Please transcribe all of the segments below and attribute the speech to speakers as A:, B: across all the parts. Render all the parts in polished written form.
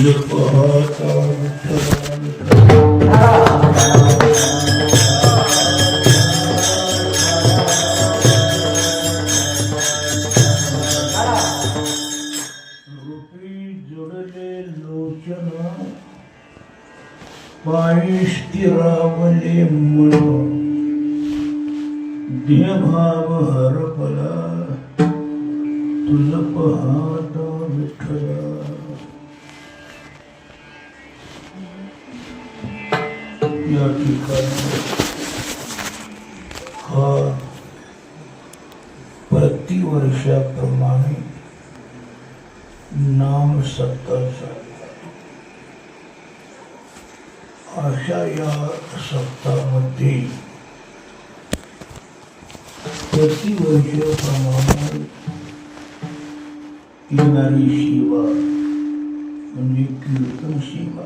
A: पाहता रूपी जोडले लोचन पायी स्थिरावले मन देहभाव हरपला तुझ पाहता विठ्ठला. या ठिकाणी हा प्रतिवर्षाप्रमाणे नाम सप्ताह अशा या सप्ताहामध्ये प्रतिवर्षाप्रमाणे येणारी सेवा म्हणजे कीर्तन सेवा.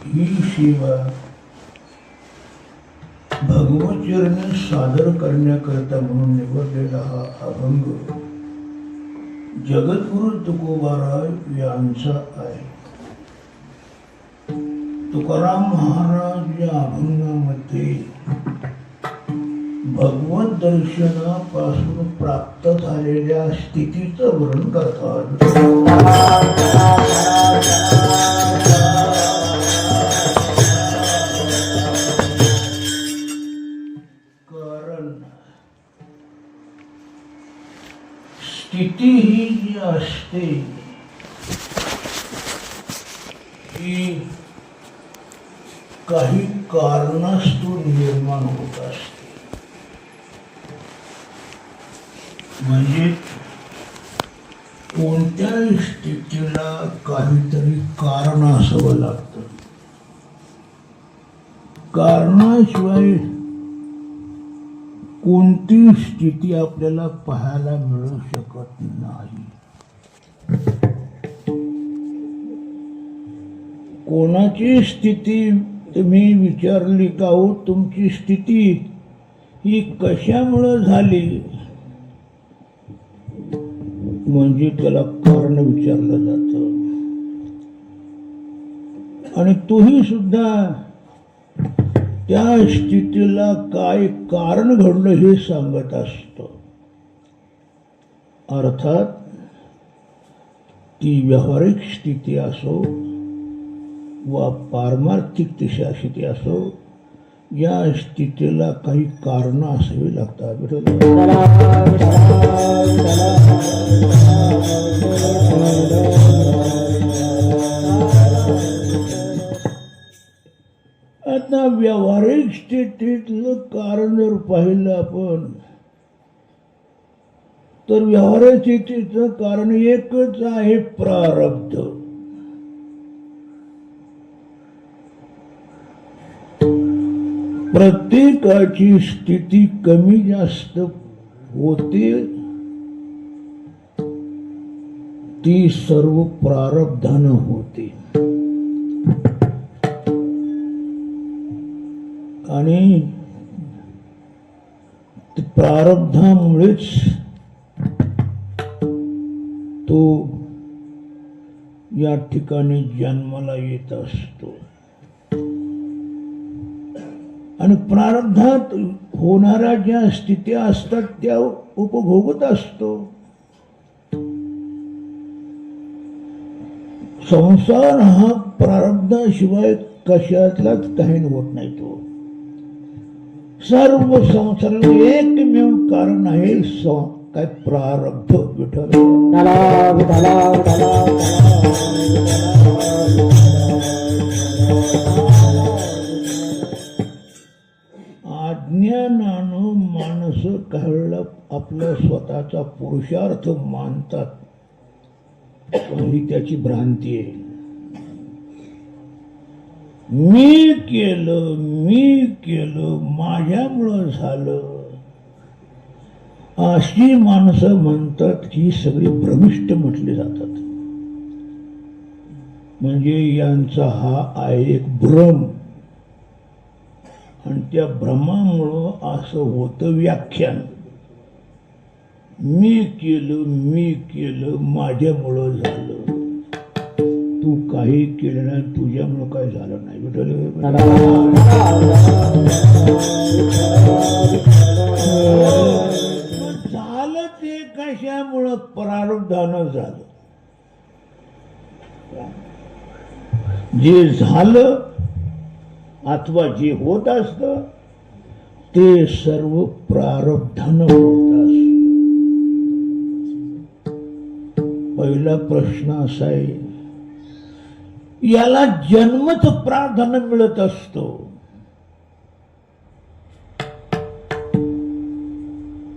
A: ही सेवा भगवतचरणी सादर करण्याकरता म्हणून निवडलेला हा अभंग जगद्गुरु तुकोबाराय यांचा आहे. तुकाराम महाराज या अभंगामध्ये भगवत दर्शनापासून प्राप्त झालेल्या स्थितीचं वर्णन करतात. कारण स्थिती ही जी असते ही काही कारणास्तव निर्माण होत असते. म्हणजे कोणत्याही स्थितीला काहीतरी कारण असावं लागतं. कारणाशिवाय कोणती स्थिती आपल्याला पाहायला मिळू शकत नाही. कोणाची स्थिती तुम्ही विचारली का हो तुमची स्थिती ही कशामुळं झाली म्हणजे त्याला कारण विचारलं जातं. आणि तोही सुद्धा त्या स्थितीला काय कारण घडलं हे सांगत असतो. अर्थात ती व्यावहारिक स्थिती असो वा पारमार्थिक स्थिती असो या स्थितीला काही कारण असावी लागतात. आता व्यावहारिक स्थितीतलं कारण जर पाहिलं आपण तर व्यावहारिक स्थितीचं कारण एकच आहे, प्रारब्ध. प्रत्येकाची स्थिती कमी जास्त होते ती सर्व प्रारब्धानं होते. आणि प्रारब्धामुळेच तो या ठिकाणी जन्माला येत असतो. आणि प्रारब्धात होणाऱ्या ज्या स्थिती असतात त्या उपभोगत असतो. संसार हा प्रारब्धाशिवाय कशातलाच काही होत नाही. तो सर्व संसाराला एकमेव कारण आहे काय प्रारब्ध. विठ्ठल अज्ञानानं माणसं काही आपला स्वतःचा पुरुषार्थ मानतात ही त्याची भ्रांती आहे. मी केलं माझ्यामुळं झालं अशी माणसं म्हणतात. ही सगळी भ्रमिष्ट म्हटली जातात. म्हणजे यांचा हा आहे एक भ्रम. आणि त्या भ्रमामुळं असं होतं व्याख्यान. मी केलं माझ्यामुळं झालं. काही केलं नाही, तुझ्यामुळं काही झालं नाही. विठ्ठल झालं ते कशामुळं? प्रारब्धानं झालं. जे झालं अथवा जे होत असतं ते सर्व प्रारब्धानं होत असतं. पहिला प्रश्न असा आहे, याला जन्मच प्राधान्य मिळत असतो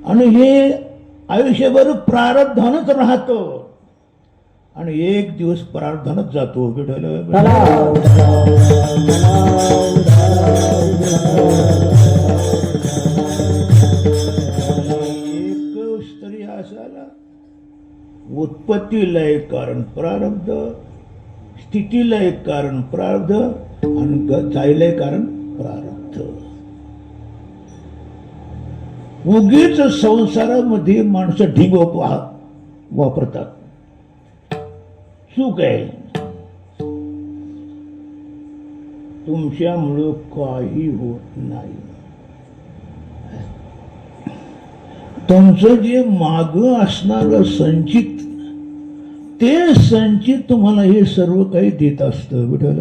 A: आणि हे आयुष्यभर प्रारब्धानच राहतो आणि एक दिवस प्रारब्धानच जातो. एक स्त्री असायला उत्पत्तीला एक कारण प्रारब्ध, स्थितीला एक कारण प्रारब्ध आणि जायला एक कारण प्रारब्ध. उगीच संसारामध्ये माणसं ढिग वापरतात. चूक आहे. तुमच्यामुळं काही होत नाही. तुमचं जे माग असणारं संचित, ते संचित तुम्हाला हे सर्व काही देत असतं. विठ्ठल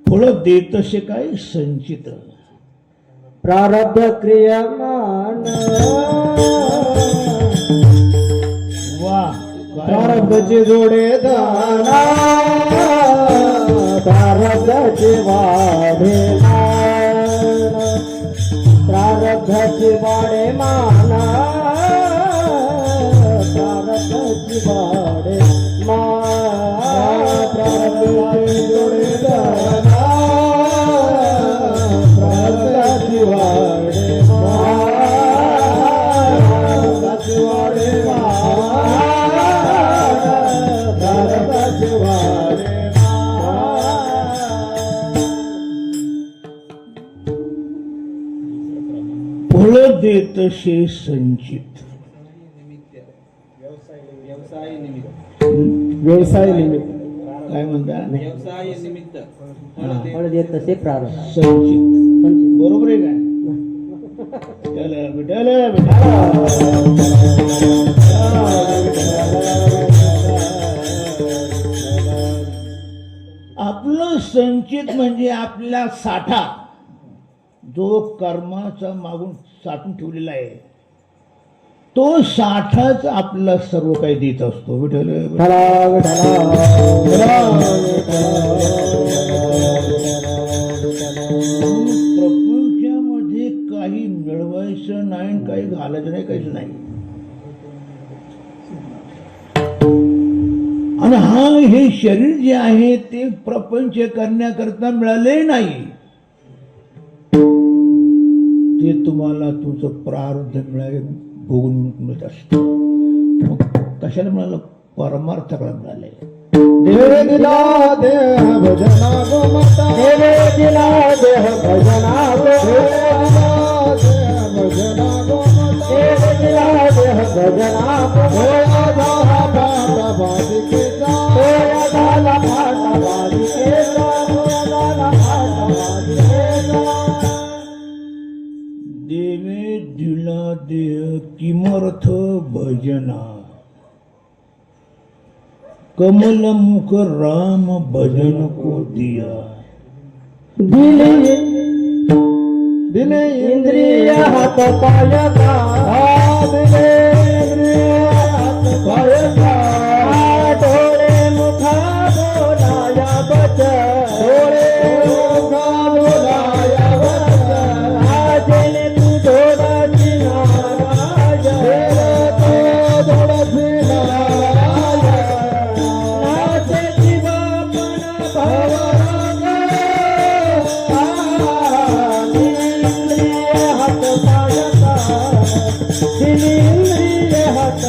A: फळ देत असे काय? संचित.
B: प्रारब्ध क्रियमान
A: वा
B: प्रारब्धचे जोडे दाना, प्रारब्धाचे वाढे मान, प्रारब्धाचे वाढे माना, प्रारब्धाचे वाढे मान, प्रारब्धाचे जोडे दाना, प्रारब्धाचे वाढे मान, प्रारब्धाचे वाढे मान, प्रारब्धाचे वाढे
A: फळ देत असे संचित.
B: व्यवसाय निमित्त
A: काय म्हणता?
C: व्यवसाय निमित्त
B: फळ देत तसे प्रारब्ध
A: संचित. बरोबर आहे काय? आपलं संचित म्हणजे आपला साठा, जो कर्माचा मागून साठून ठेवलेला आहे, तो साठाच आपला सर्व काही देत असतो. विठ्ठल प्रपंचामध्ये काही मिळवायचं नाही, काही घालायचं नाही, काहीच नाही. आणि हे शरीर जे आहे ते प्रपंच करण्याकरता मिळाले नाही, ते तुम्हाला तुमचं प्रारब्ध मिळाले भोगून मिळत असतं. मग कशाला मिळालं? परमार्थाला मिळाले.
B: देव दिला देह भजना गोमता, देव दिला देह भजना गोमता, भजना गोमता, देव दिला देह भजना गोमता, भाटा बालिकेचा, होया झाला भाटा बालिकेचा, होया झाला भाटा बालिकेचा.
A: देवे दिला देह किमर्थ भजना, कमल मुख राम भजन को दिया.
B: दिले दिले इंद्रिय हात पायचा, दिले इंद्रिय हात पायचा, डोळे मुखा बोलाया बचन, डोळे मुखा बोलाया बचन, आजने तू थोडाची नाराज, तू थोडाची नाराज, नाचे जीवापण भवराग, इंद्रिय हात पायचा, इंद्रिय हात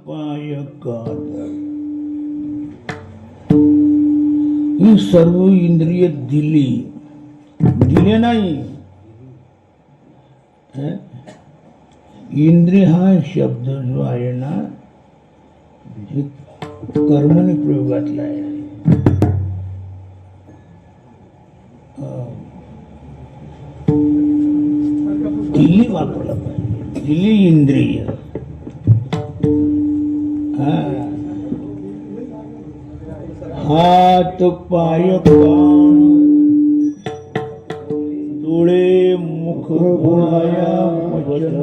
A: पाय कातर. ही सर्व इंद्रिय दिले नाही. इंद्रिय हा शब्द जो आहे ना, हे कर्मणी प्रयोगातला आहे. दिली वापरला पाहिजे. दिली इंद्रिय. हात पाय कान डोळे मुख बोलाया वचन,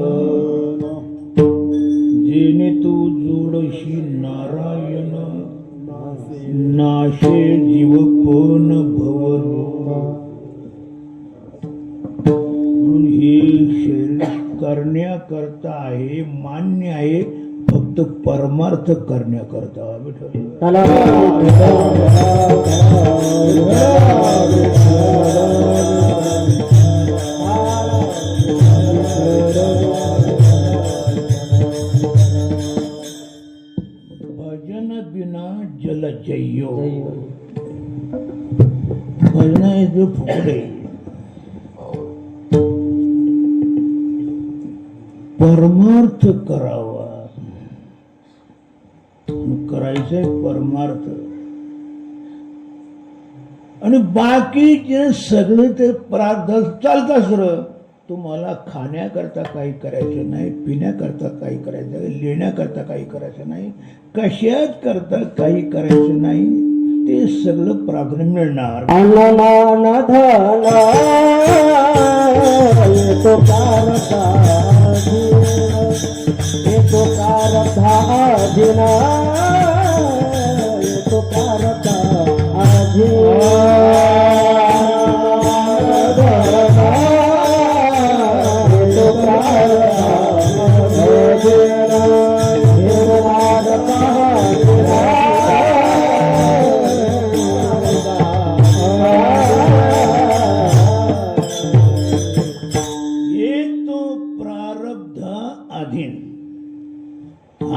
A: जेणे तू जोडशी नारायण, नाशे जीव पण भवरो. म्हणून हे शरीर करण्याकरता आहे, मान्य आहे, फक्त परमार्थ करण्याकरता. विठ्ठल भजन बिना जल जयो. भजन आहे जो फुकडे. परमार्थ करावा. करायचंय परमार्थ. आणि बाकीचे सगळे ते प्रार्थ चालतात सर. तुम्हाला खाण्याकरता काही करायचं नाही, पिण्याकरता काही करायचं नाही, लिहिण्याकरता काही करायचं नाही, कशाच करता काही करायचं नाही. ते सगळं प्रार्थना मिळणार.
B: अन्नमान धन येतो कारधाधीन, येतो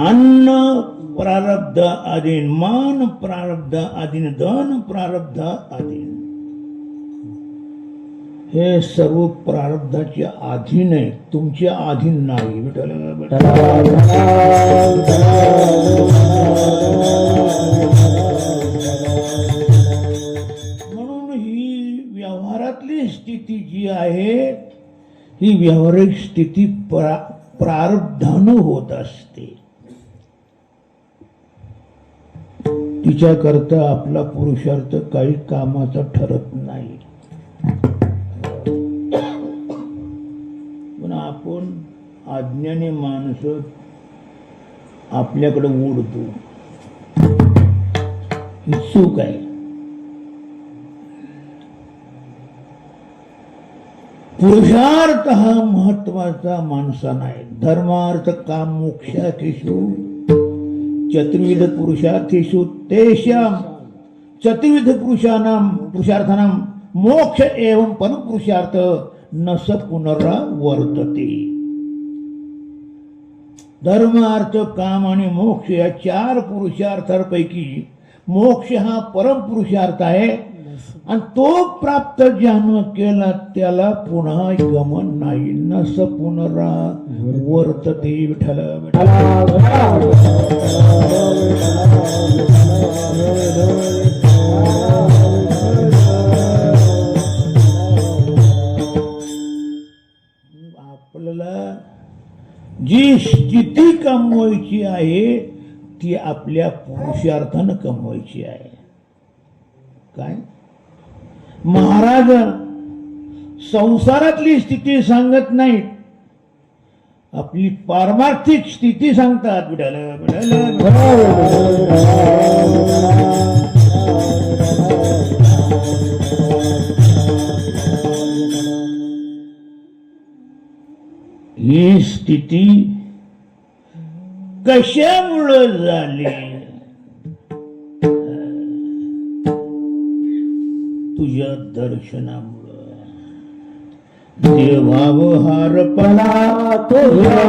A: अन्न प्रारब्ध अधीन, मान प्रारब्ध अधीन, धन प्रारब्ध अधीन. हे सर्व प्रारब्धाच्या अधीन आहे, तुमच्या अधीन नाही. म्हणून ही व्यवहारातली स्थिती जी आहे, ही व्यावहारिक स्थिती प्रारब्धानं होत असते. तिच्याकरता आपला पुरुषार्थ काही कामाचा ठरत नाही. पण आपण अज्ञानी माणसं आपल्याकडे ओढतो. ही चूक आहे. पुरुषार्थ हा महत्वाचा माणसांना आहे. धर्मार्थ काम मोक्षाखेषु चतुर्विध पुरुषार्थेषु तेषां चतुर्विध पुरुषार्थानां मोक्ष एवं परमपुरुषार्थ न स पुनरावर्तते. धर्म अर्थ काम आणि मोक्ष या 4 पुरुषार्थांपैकी मोक्ष हा परमपुरुषार्थ आहे. आणि तो प्राप्त ज्यानं केला त्याला पुन्हा गमन नाही. न स पुनरावर्तते. विठ्ठल आपल्याला जी स्थिती कमवायची आहे ती आपल्या पुरुषार्थानं कमवायची आहे. काय महाराज संसारातली स्थिती सांगत नाहीत, आपली पारमार्थिक स्थिती सांगतात. ही स्थिती कशामुळं झाली? तुझ्या दर्शनामुळं. देवावहारपणा तुझ्या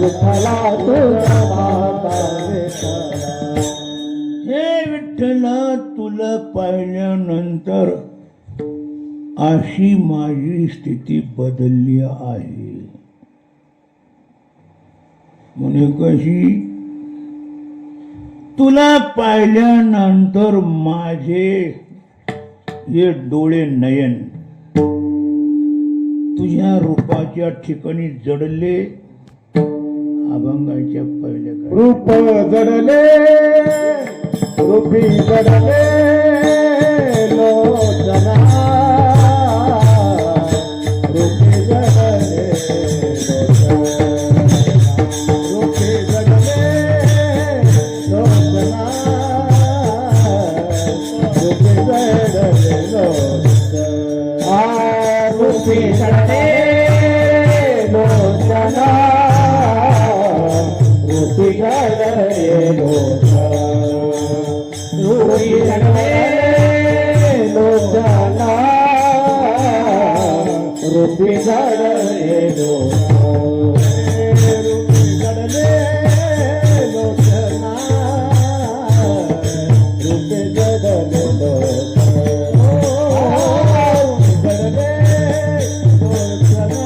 B: विठ्ठला तुझा माता विठ्ठला.
A: हे विठ्ठला तुला पाहिल्यानंतर अशी माझी स्थिती बदलली आहे. म्हणे कशी? तुला पाहिल्यानंतर माझे हे डोळे नयन तुझ्या रूपाच्या ठिकाणी जडले. अभंगाच्या पहिल्या काळी
B: रूप जडले रूपी जडले लोचना. रूपी जडले रूपी जडले लोचना. रूपी जडले लोचना. रूपी जडले लोचना. रूपी जडले लोचना. रूपी जडले लोचना. रूपी जडले लोचना. रूपी जडले लोचना. रूपी जडले लोचना. जडले लोचना. रूपी जडले लोचना.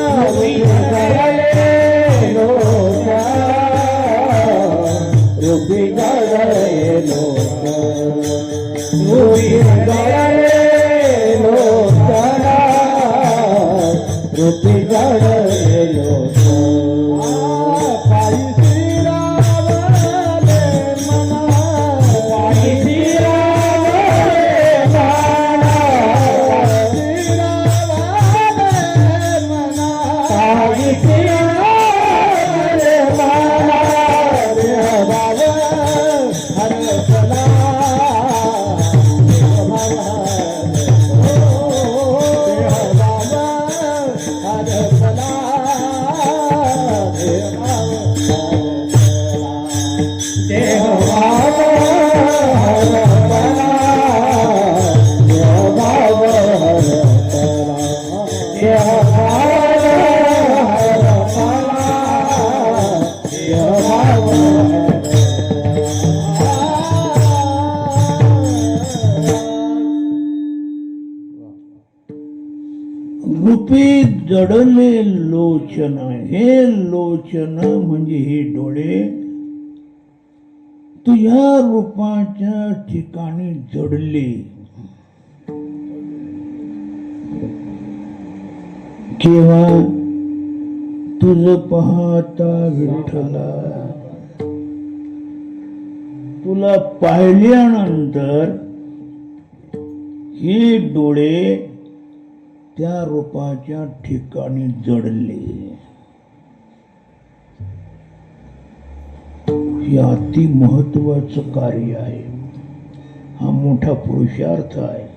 B: रूपी जडले लोचना. रूपी जडले लोचना. रूपी जडले लोचना. रूपी जडले लोचना. पायी श्रीरामाले मना. पायी श्रीरामाले मना. श्रीरामाले मना. पायी श्रीरामाले मना. देहभाव हरसला. देहभाव हरसला. देहभाव हरसला. देहभाव हरसला. देहभाव हरसला. देहभाव
A: रूपी जडले लोचन. हे लोचन म्हणजे हे डोळे तुझ्या रूपाच्या ठिकाणी जडले. केव्हा? तुझ पाहता विठ्ठला. तुला पाहिल्यानंतर हे डोळे त्या रूपाच्या ठिकाणी जडले. हे अति महत्वाचं कार्य आहे. हा मोठा पुरुषार्थ आहे.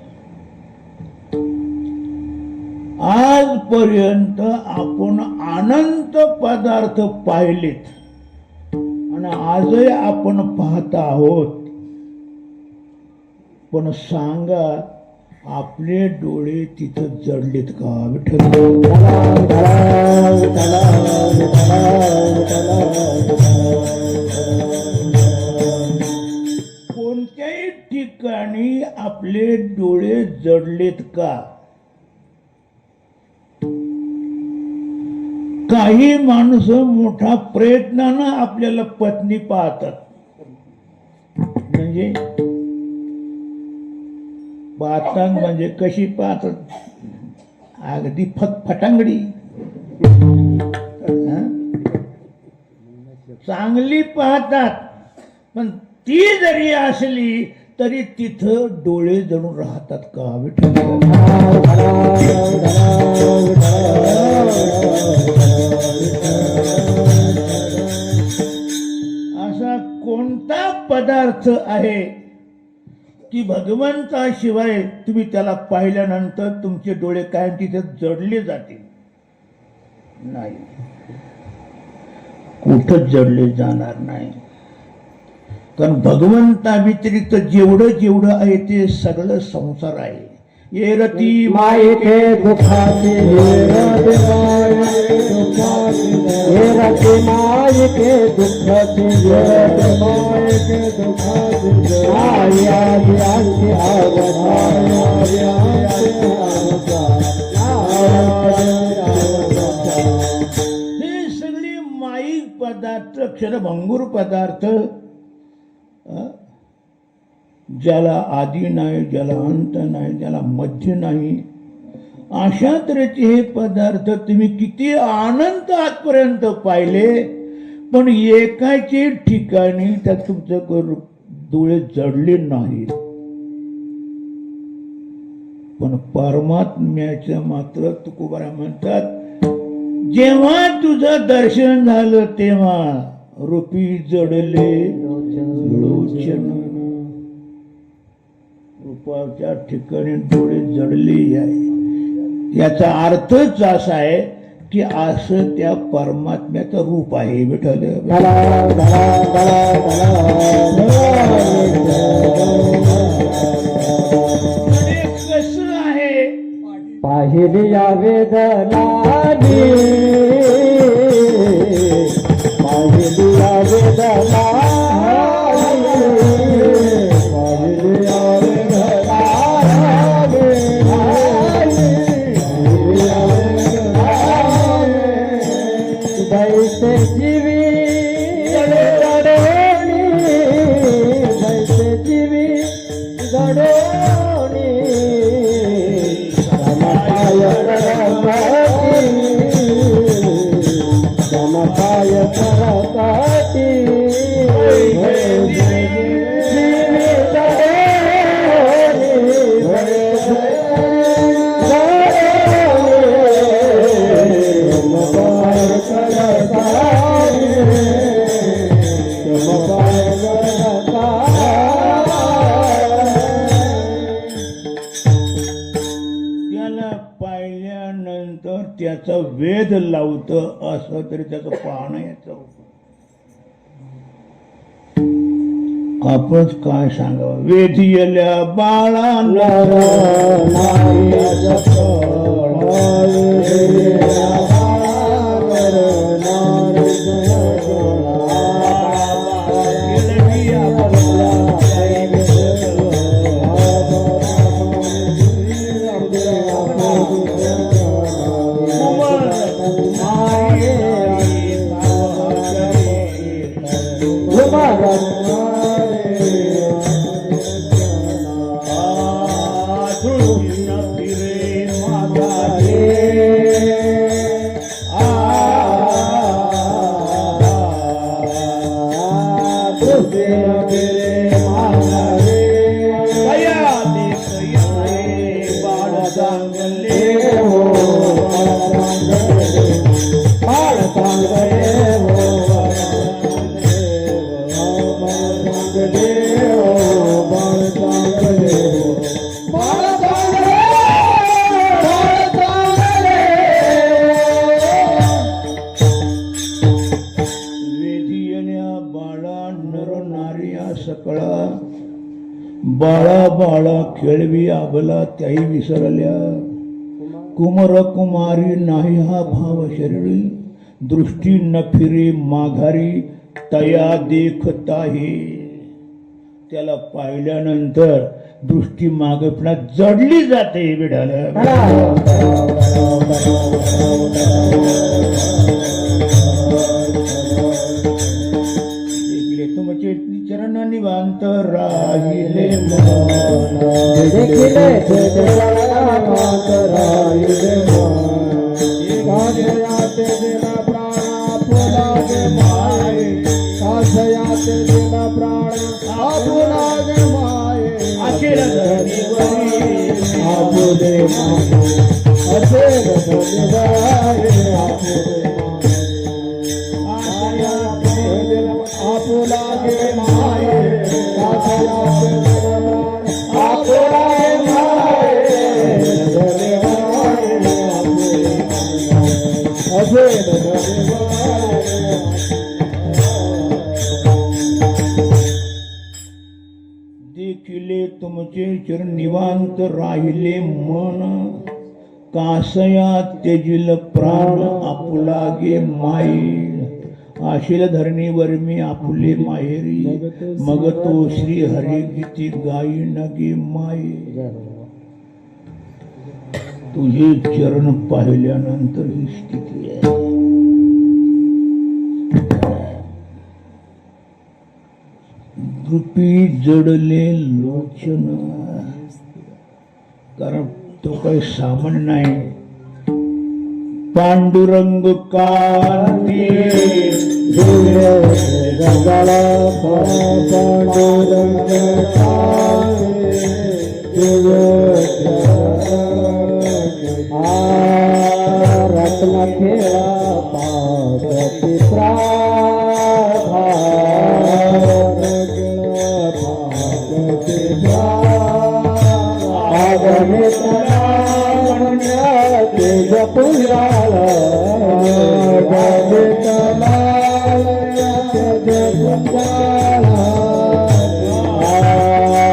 A: आजपर्यंत आपण अनंत पदार्थ पाहिलेत आणि आजही आपण पाहत आहोत. पण सांगा आपले डोळे तिथं जडलेत का विठ्ठल? कोणत्याही ठिकाणी आपले डोळे जडलेत का? काही माणसं मोठ्या प्रयत्नानं आपल्याला पत्नी पाहतात. म्हणजे पाहतात म्हणजे कशी पाहतात? अगदी फटांगडी. चांगली पाहतात पण ती जरी असली तरी तिथं डोळे जळून राहतात का विठ्ठल? असा कोणता पदार्थ आहे की भगवंताशिवाय तुम्ही त्याला पाहिल्यानंतर तुमचे डोळे कायम तिथे जडले जातील? नाही, कुठंच जडले जाणार नाही. कारण भगवंता व्यतिरिक्त जेवढं जेवढं आहे ते सगळं संसार आहे. येरती
B: मायके दुखाची येरती मायके दुखाची येरती मायके दुखाची येरती मायके दुखाची आया आजी
A: हे सगळे माईक पदार्थ क्षरभंगूर पदार्थ ज्याला आदी नाही, ज्याला अंत नाही, ज्याला मध्य नाही, अशा तऱ्हेचे हे पदार्थ तुम्ही किती अनंत आजपर्यंत पाहिले, पण एकाचे ठिकाणी त्यात तुमचं डोळे जडले नाहीत. पण परमात्म्याचं मात्र तुकोबारा म्हणतात, जेव्हा तुझं दर्शन झालं तेव्हा रूपी जडले लोचन. रूपाच्या ठिकाणी डोळे जडले आहे. याचा अर्थच असा आहे की असं त्या परमात्म्याचं रूप आहे. विठ्ठल कसं आहे
B: पाहिली या वेदनानी पाहिली या वेदनानी पाहिली या बैसे जीवी गडोनी बैसे जीवी गडोनी समपाय करताती जीवी
A: त्याला पाहिल्यानंतर त्याचा वेध लावतं असं तरी त्याचं पाहणं याचं होतं. आपणच काय सांगावं. वेधियल्या बाळांना बाळा बाळा खेळवी आबला त्याही विसरल्या. कुमर कुमारी नाही हा भाव शरीरी दृष्टी न फिरे माघारी तया देखताही. त्याला पाहिल्यानंतर दृष्टी मागपणा जडली जाते. विढाला तुमचे चरण निवांत राहिले
B: देखिले राहिले काशयाते दिना प्राण फुलागे माये काशयाते दिना प्राण फुलागे माये
A: अखेर धरणीवरी
B: आपुले माये अखेर धरणीवरी आपुलागे माये काशयाते दिना आपुलागे माये
A: देखिले तुमचे चरण निवांत राहिले मन कासया त्यजिल प्राण आपुलागे माई आशिल धरणीवर मी आपुले माहेरी मग तो श्री हरी गीती गाई नगे माई तुझे चरण पाहिल्यानंतर ही स्थिती आहे रूपी जडले लोचन कारण तो काही सामान्य नाही पांडुरंग कांती
B: गंगाला पांडुरंग रत्न खेळा पार्वती तेज पुराळ नवर नवे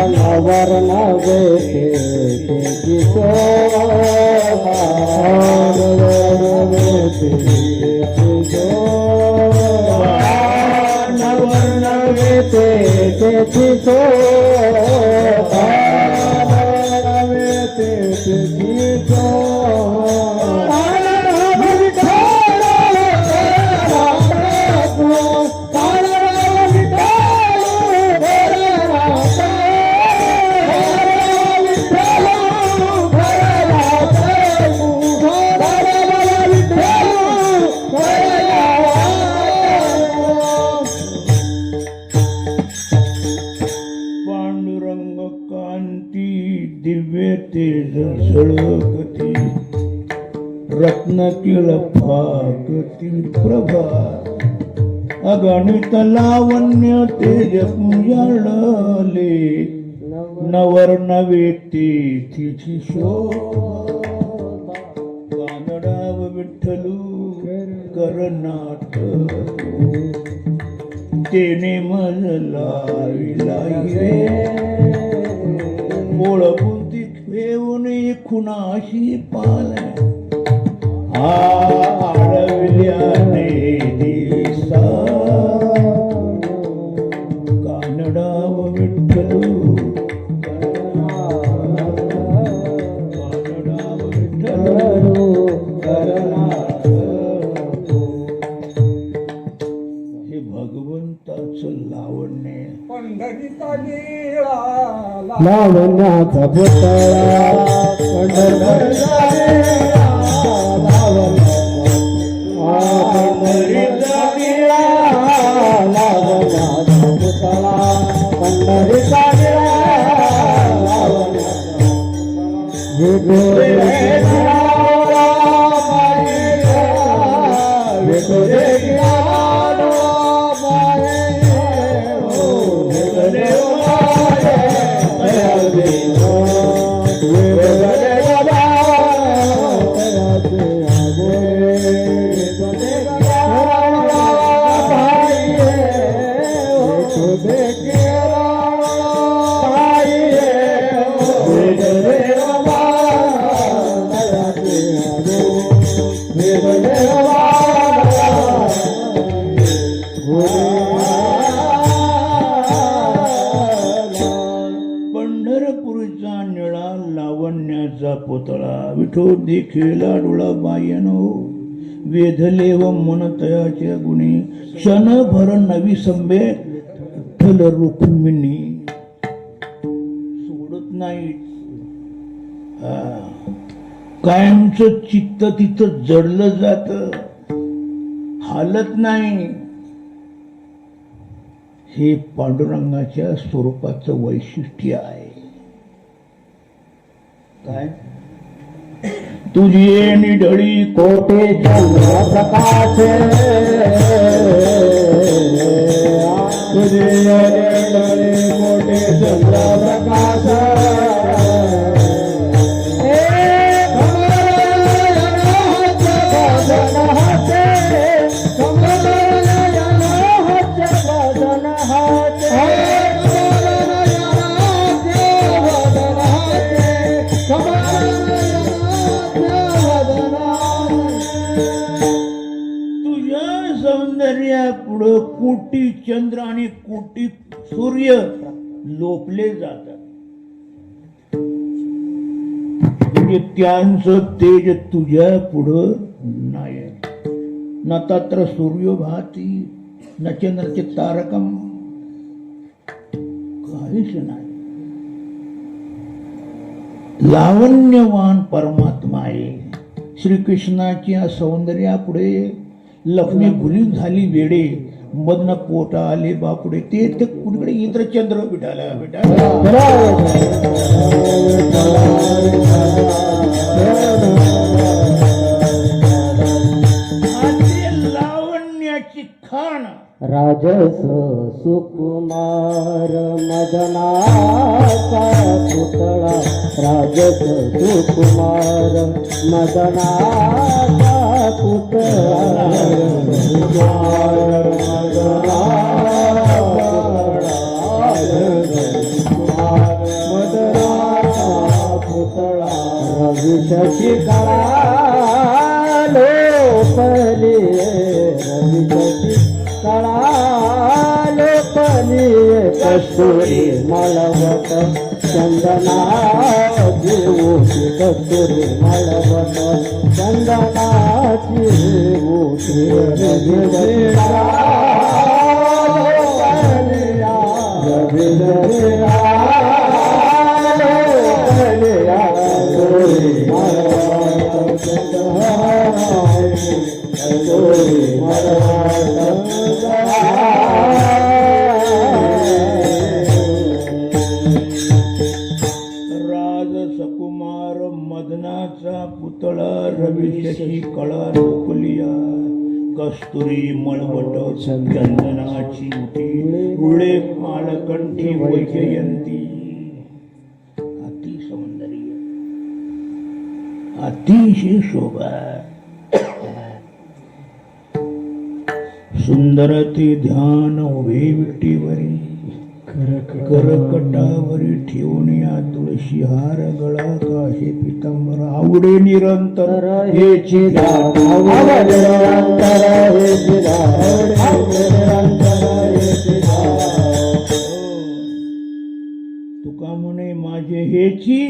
B: नवर नवे तेजी
A: पांडुरंग कांती दिव्य तेज झळकती रत्न किळ फाकती प्रभा अगणित लावण्य तेज पुंजाळले नवर नवे तिची शोभा कानडाव विठ्ठलू करनाट तेने मजला रे ओळखून ठेवून खुनाशी पाल आळविल्याने दिसा कानडाव विठ्ठलू कानडाव विठ्ठलू हे भगवंताचं लावण्य
B: लावण्याचा पुतळा पंढरपूरचा
A: पंढरपूरचा निळा लावण्याचा पुतळा विठो देखिला डोळा बायनो वेधले व मन तयाच्या गुणी क्षणभर नवी संबे ठल रुक्मिणी सोडत नाही कायमचं चित्त तिथं जडलं जात हालत नाही हे पांडुरंगाच्या स्वरूपाचं वैशिष्ट्य आहे काय तुझी निढळी
B: कोटे चंद्र प्रकाश तुझे निढळी कोटे चंद्र प्रकाश
A: कोटी चंद्र आणि कोटी सूर्य लोपले जातात. म्हणजे त्यांचं तेज तुझ्या पुढं नाही. न तत्र सूर्यो भाती न चंद्रचे तारकम, काहीच नाही. लावण्यवान परमात्मा आहे. श्रीकृष्णाच्या सौंदर्यापुढे लक्ष्मी गुलीन झाली वेडे, मदन पोटा आले बापुडे. ते कुणीकडे इंद्रचंद्र विठाला लावण्याची खाण.
B: राजस सुकुमार मदनाचा पुतळा, राजस सुकुमार मदनाचा पुतळा, मदनाचा पुतळा, रवी शशी कळा लोपली, रवी शशी कळाले पली, कस्तुरी मळवत चंदनाची ऊठी, कस्तुरी मळवत चंदनाची ऊठी,
A: राजसकुमार मदनाचा पुतळा, रवी शशी कळा लोकलिया, कस्तुरी मळवट चंदनाची उठी, रुळे माळकंठी वैजयंती. अति सौंदर्य, अतिशय शोभा. सुंदर ते ध्यान उभे विटीवरी, करकटावरी ठेवून या तुळशी हार, गळा काशे पितांबर, आवडे निरंतर हेची तुका म्हणे माझे हेची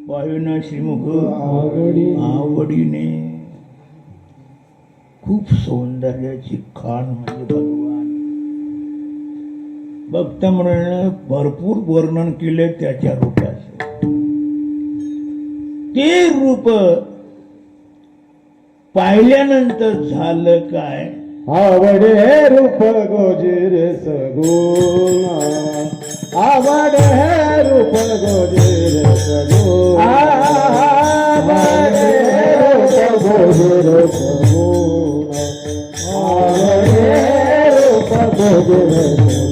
A: पाहिना श्रीमुख आवडीने. खूप सौंदर्याची खाण म्हणजे भगवान. भक्त म्हणून भरपूर वर्णन केले त्याच्या रूपाचं. ते रूप पाहिल्यानंतर झालं काय?
B: आवडे रूप गोजीर सगुण, आवडे रूप गोजीर सगुण, आवडे रूप गोजीर सगुण, आवडे रूप गोजीर सगुण.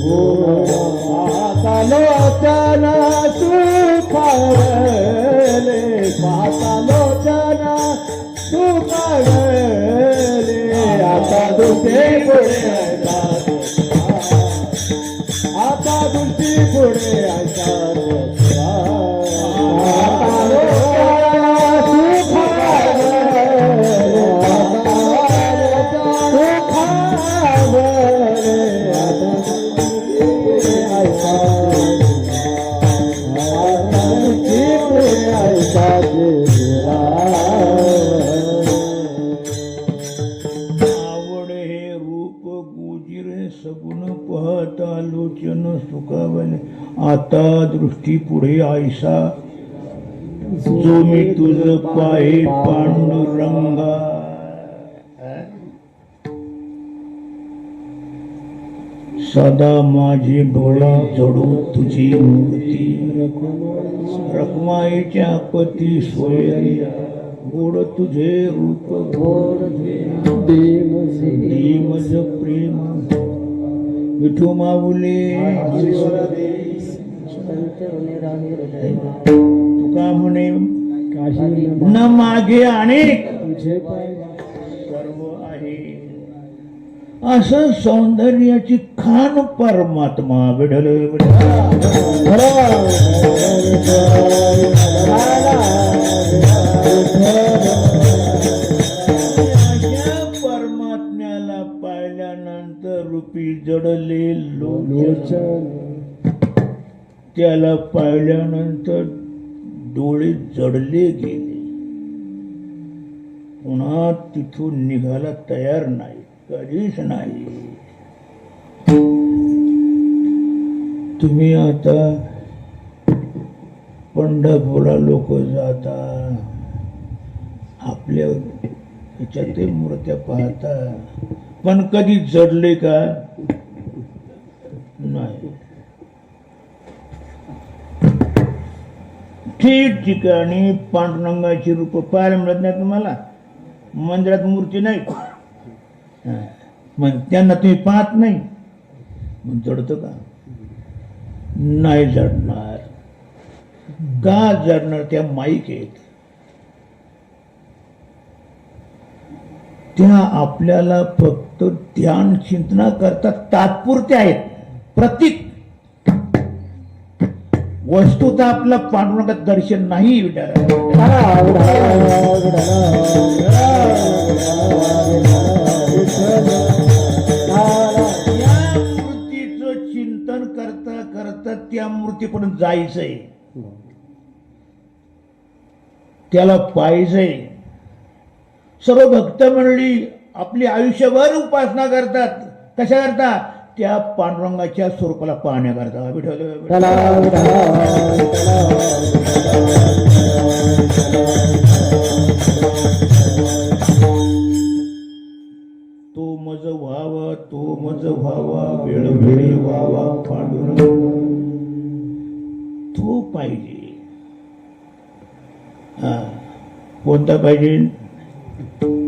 B: आता लोचन सुखावले, आता लोचन सुखावले, आता दुसरी पुढे आता दुसरी पुढे
A: सगुण पाहता लोचन सुखावले, आता दृष्टी पुढे आयसा, जो मी तुझ पाहे पांडुरंगा. सदा माझे डोळे जडू तुझी मूर्ती, रखमाईच्या पती सोयरी, गोड तुझे रूप गोड मज प्रेम, विठू माऊले तुका म्हणे न मागे अनेक सर्व आहे. असं सौंदर्याची खाण परमात्मा विठ्ठल परमात्म्याला जडले लोचन.
B: लोचन
A: त्याला पाहिल्यानंतर डोळे जडले गेले. पुन्हा तिथून निघायला तयार नाही, कधीच नाही. तुम्ही आता पंढरपूरला लोक जाता, आपल्या ह्याच्यात ते मूर्त्या पाहता, पण कधी जडले का? नाही. ठिकठिकाणी पांडुरंगाची रूप पाहायला मिळत नाही तुम्हाला. मंदिरात मूर्ती नाही, मग त्यांना तुम्ही पाहत नाही, मग जडतं का? नाही जडणार. का जडणार? त्या माईक आहेत, त्या आपल्याला फक्त ध्यान चिंतना करता तात्पुरत्या आहेत, प्रतीक. वस्तुतः आपला पांडुरंगात दर्शन नाही. या मूर्तीचं चिंतन करता करता त्या मूर्तीपर्यंत जायचंय, त्याला पाहिजंय. सर्व भक्त मंडळी आपली आयुष्यभर उपासना करतात. कशा करता? त्या पांडुरंगाच्या स्वरूपाला पाहण्याकरता. तो मज व्हावा, तो मज व्हावा, वेळोवेळी व्हावा पांडुरंग. तो पाहिजे. हा, कोणता पाहिजे?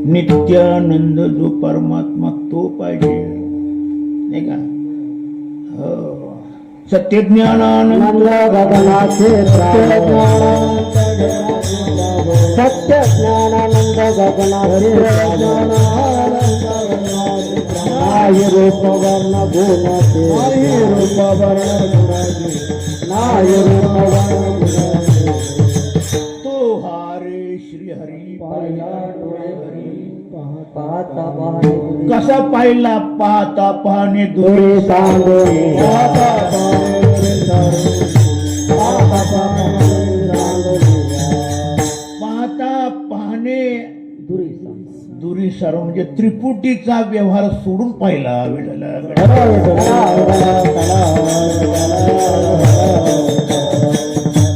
A: नित्यानंद जो परमात्मा, तो पाहिजे, नाही का? हो. सत्यज्ञानानंद
B: गगनाचे सत्य ज्ञानानंद गगनाचे नाही रूप वर्ण गुणाचे, नाही रूप वर्ण गुणाचे, नाही रूप वर्ण गुणाचे.
A: तो हारे श्री हरी पाहिला डोळे हरी.
B: पाहता पाहणे
A: कसा पाहिला? पाहता पाहणे
B: दुरी सांगोनी,
A: पाहता पाहता पाहणे दुरी सर्व, म्हणजे त्रिपुटीचा व्यवहार सोडून पाहिला.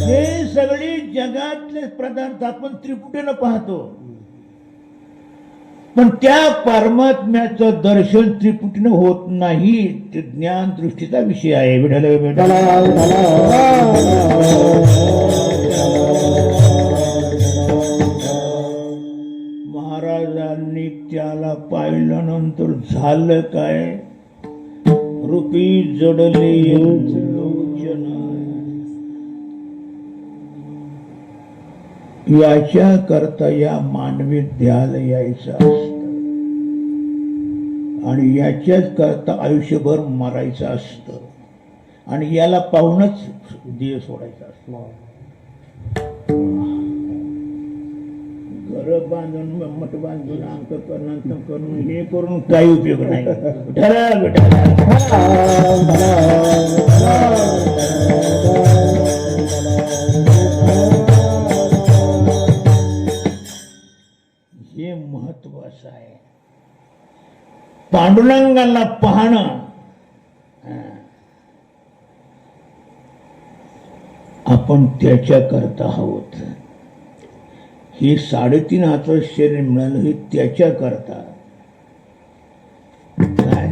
A: हे सगळे जगातले पदार्थ आपण त्रिपुटीनं पाहतो, पण त्या परमात्म्याचं दर्शन त्रिपुटीनं होत नाही. ते ज्ञान दृष्टीचा विषय आहे. महाराजांनी त्याला पाहिल्यानंतर झालं काय? रूपी जडले लोचन. याच्या करता या मानवी ध्याला यायचं असतं आणि याच्याच करता आयुष्यभर मरायचं असतं आणि याला पाहूनच देह सोडायचा असतो. घर बांधून मठ बांधून अंक करून करून हे करून काही उपयोग नाही. हे महत्वाचं आहे. पांडुरंगाला पाहणं आपण त्याच्या करता आहोत. हे 3.5 हाताचं शरीर मिळालं हे त्याच्या करता. काय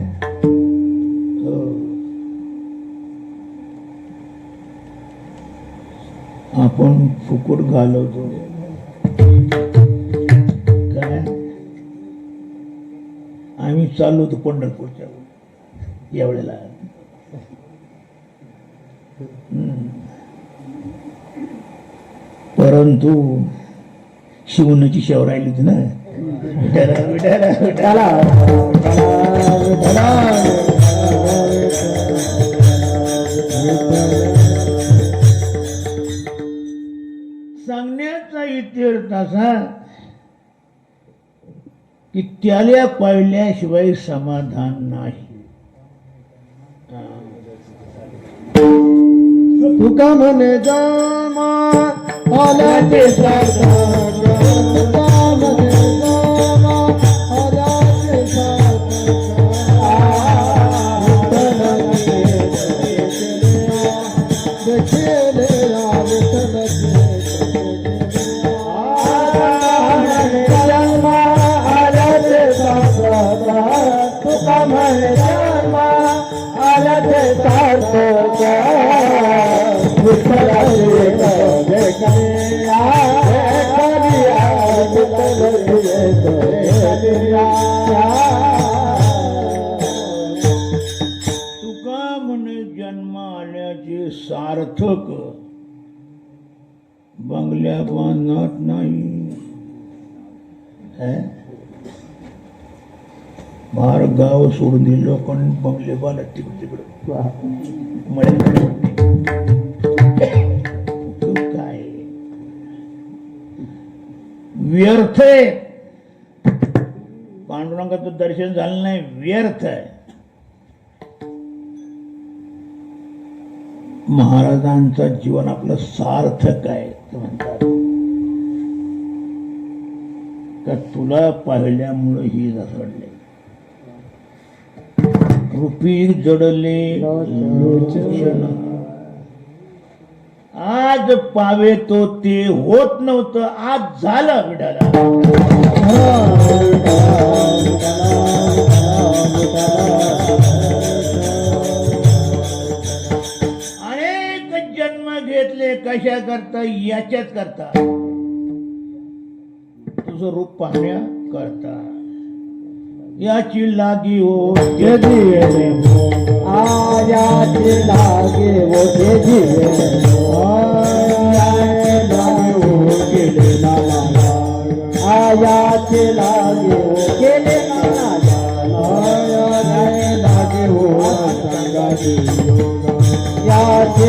A: आपण फुकट घालवतो. काय आम्ही चाललो होतो पंढरपूरच्या यावेळेला. परंतु शिवण्याची शेव राहिली होती ना. सांगण्याचा इतिहास असा की त्याला पाहिल्याशिवाय समाधान नाही.
B: तुका म्हणे जन्मा आला ते सार्थक तुका म्हणे जन्मा आला ते
A: तुका म्हणे जन्म आल्याचे सार्थक बंगल्या बांधत नाही है? बाहेर गाव सोडून दिले लोकांनी बंगले बांधत तिकडे काय व्यर्थ आहे. पांडुरंगाचं दर्शन झालं नाही, व्यर्थ आहे. महाराजांचं जीवन आपलं सार्थक आहे ते म्हणतात का तुला पाहिल्यामुळे ही घसरले रूपी जडले लोचन. आज पावे तो ते होत नव्हतं, आज झालं विठाला. अनेक जन्म घेतले कशा करता, याच्याच करता, तुझं रूप पाहण्या करता. याची लागी हो
B: आयाची लागे वो आयाची लागे वो केले लागे वो याची लागे वो याची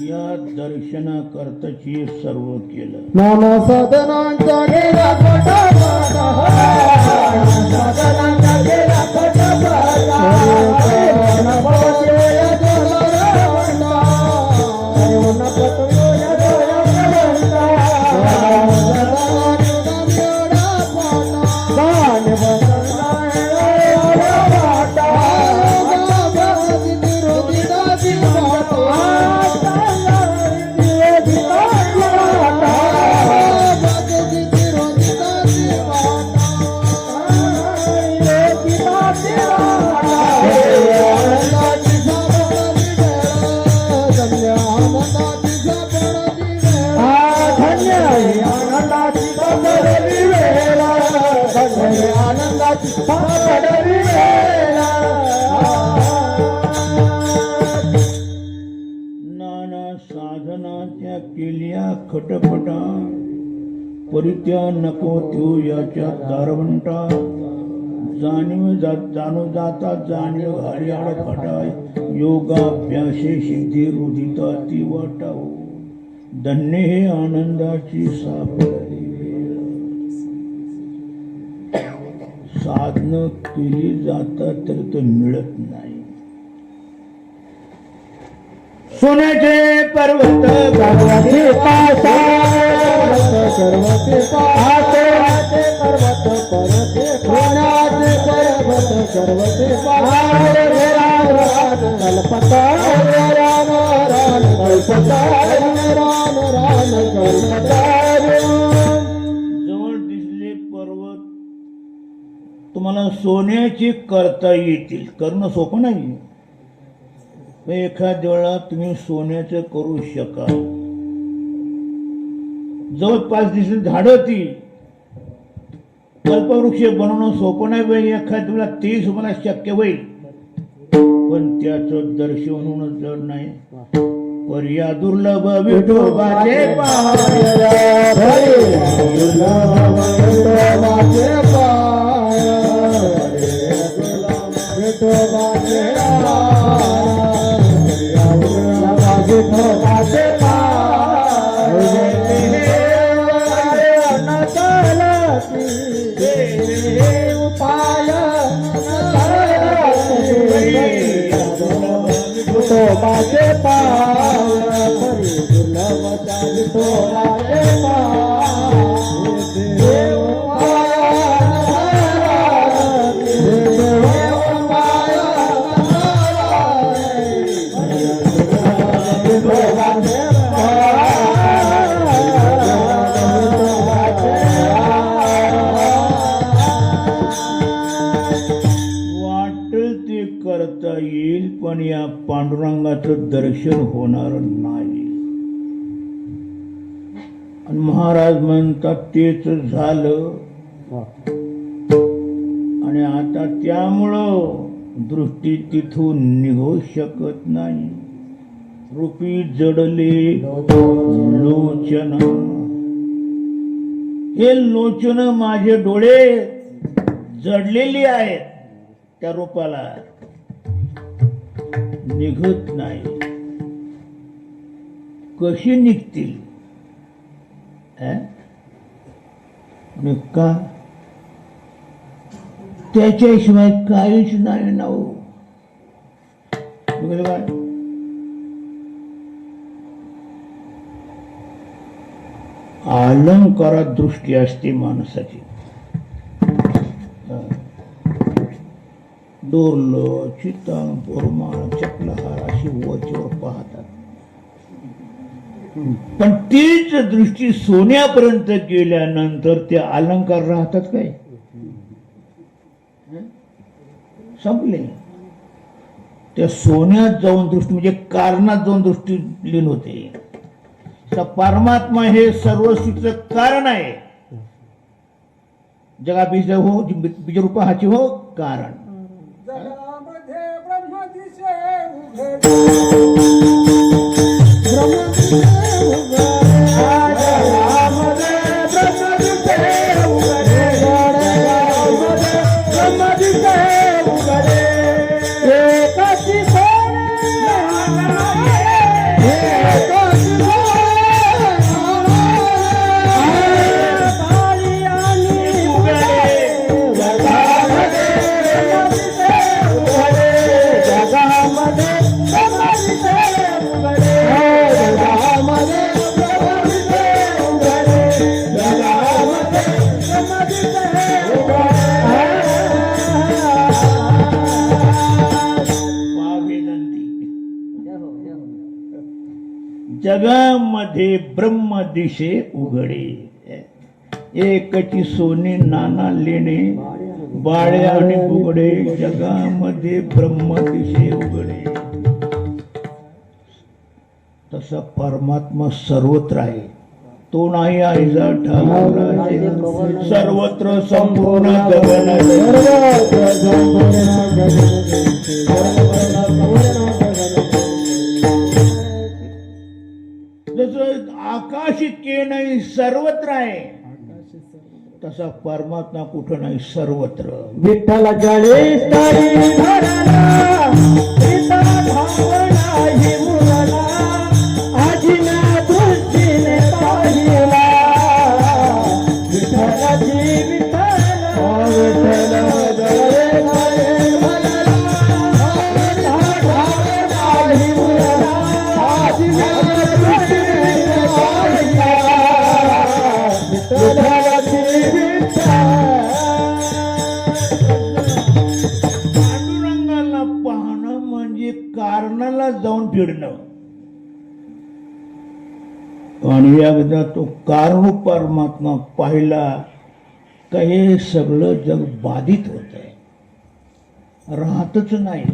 A: या दर्शना करताची सर्व केलं.
B: नाना साधनांचा गेला साधनांचा गेला
A: नाना साधनाच्या केल्या खटपटा, परित्या नको त्यो याच्या दारवंटा. जाणू जाता जाणीव घाली आडखटाय, योगाभ्यासे सिद्धी रुदिता ती वाटाव. धन्य हे आनंदाची सापडली वेळ. साधनं केली जातात तर ते मिळत नाही. सोन्याचे पर्वत
B: पर्वते पासा पर्वते पासे पर्वत पर्वते सोन्याचे पर्वत पर्वते पासे कल्पता राम राम कल्पता राम राम कल्पता.
A: जवळ दिसले पर्वत तुम्हाला सोन्याची करता येतील, करणं सोपं नाही. एखाद्या वेळा तुम्ही सोन्याचं करू शकाल. जवळपास दिसली झाडं ती कल्पवृक्ष बनवणं सोपं नाही. एखाद्या वेळा तेही तुम्हाला शक्य होईल. पण त्याचं दर्शन होणं जड नाही. पर्या दुर्लभ विठोबाचे पाय,
B: विठोबाचे पाय, दुर्लभता विठोबाचे
A: करता येईल, पण या पांडुरंगाचं दर्शन होणार नाही. आणि महाराज म्हणतात तेच झालं. आणि आता त्यामुळं दृष्टी तिथून निघू शकत नाही. रूपी जडले लोचन, हे लोचन माझे डोळे जडलेली आहेत, त्या रूपाला निघत नाही. कशी निघतील? का? त्याच्याशिवाय काहीच नाही ना हो. काय अलंकारात दृष्टी असते माणसाची. डोरलं, चितंग, बोरमाळ, चपलहार अशी वरच्यावर पाहतात. पण तीच दृष्टी सोन्यापर्यंत गेल्यानंतर ते अलंकार राहतात काय? संपले. त्या सोन्यात जाऊन दृष्टी म्हणजे कारणात जाऊन दृष्टी लीन होते. परमात्मा हे सर्वस्वीचं कारण आहे. जगा बीज हो, बीज रूप हाची हो कारण. जगामध्ये ब्रह्म दिशे उघडे, एकची सोने नाना लेणे, बाळ्या आणि बुगडे. जगामध्ये ब्रह्म दिशे उघडे. तसा परमात्मा सर्वत्र आहे. तो नाही आईचा ठाकराचे, सर्वत्र संपूर्ण जसं आकाश इतके नाही सर्वत्र आहे, तसा परमात्मा कुठं नाही सर्वत्र.
B: विठ्ठल जळे स्तरी धरला, सीता भावना ही मुरला, आजीना दृष्टीने पाहिला. विठ्ठलाची विठ्ठला, विठ्ठल जळे म्हणला, भावना ही मुरला, आजीना दृष्टीने पाहिला. विठ्ठलाची
A: पांडुरंगाला पाहणं म्हणजे कारणाला जाऊन फिरणं. आणि एकदा तो कारण परमात्मा पाहिला का हे सगळं जग बाधित होत आहे, राहतच नाही.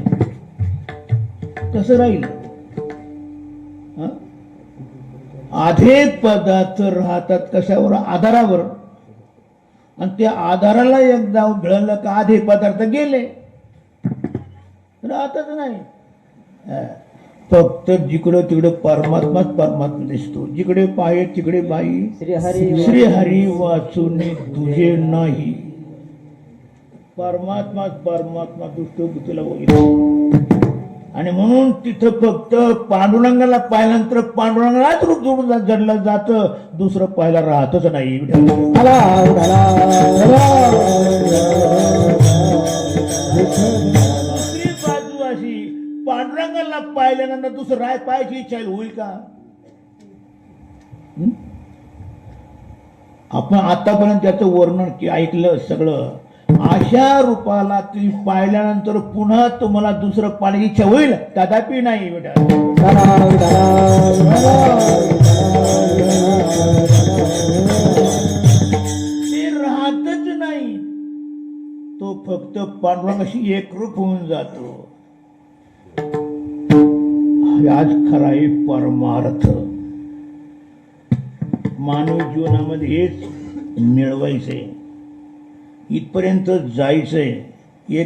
A: कसं राहील? आधे पदार्थ राहतात कशावर? आधारावर. आणि त्या आधाराला एकदा मिळालं का आधे पदार्थ गेले. राहतच नाही. फक्त जिकडं तिकडं परमात्माच परमात्मा दिसतो. जिकडे पाय तिकडे बाई. श्रीहरी वाचून तुझे नाही. परमात्माच परमात्मा दुष्ट बुद्धीला बघितलं. आणि म्हणून तिथं फक्त पांडुरंगाला पाहिल्यानंतर पांडुरंगालाच रूप जोडून जडलं जातं. दुसरं पाहायला राहतच नाही. दुसरी बाजू अशी, पांडुरंगाला पाहिल्यानंतर दुसरं राय पाहायची इच्छा होईल का? आपण आतापर्यंत त्याचं वर्णन ऐकलं सगळं. अशा रूपाला तुम्ही पाहिल्यानंतर पुन्हा तुम्हाला दुसरं पाण्याची इच्छा होईल? कदापि नाही बेटा. ते राहतच नाही. तो फक्त पांडुरंगाशी एकरूप होऊन जातो. आज खरा आहे परमार्थ. मानवी जीवनामध्ये हेच मिळवायचंय, इथपर्यंत जायचंय,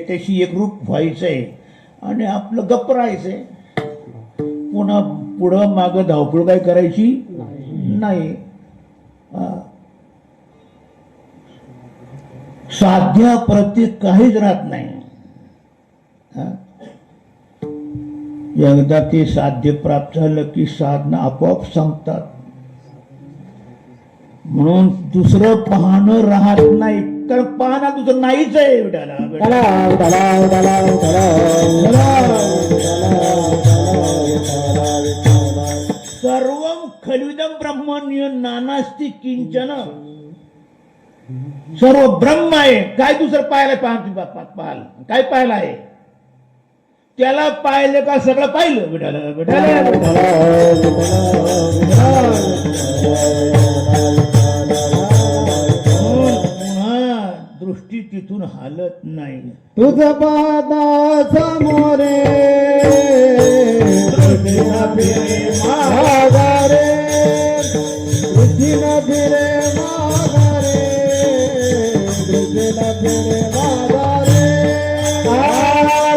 A: त्याशी एकरूप व्हायचंय आणि आपलं गप्प राहायचंय. पुन्हा पुढं मागं धावपळ काय करायची नाही. साध्या प्रत्येक काहीच राहत नाही. एकदा ते साध्य प्राप्त झालं की साधना आपोआप संपतात. म्हणून दुसरं पाहणं राहत नाही. तर पाहणं दुसरं नाहीच आहे. सर्वं खल्विदं ब्रह्मण्य नानास्ति किंचन. सर्व ब्रह्म आहे. काय दुसरं पाहायला पाहाल काय पाहिलं आहे? त्याला पाहिलं का सगळं पाहिलं? दृष्टी तिथून हालत नाही.
B: तुझ पादा समोरे माघारे, दृष्टीला फिरे माघारे, दृष्टीला फिरे माघारे.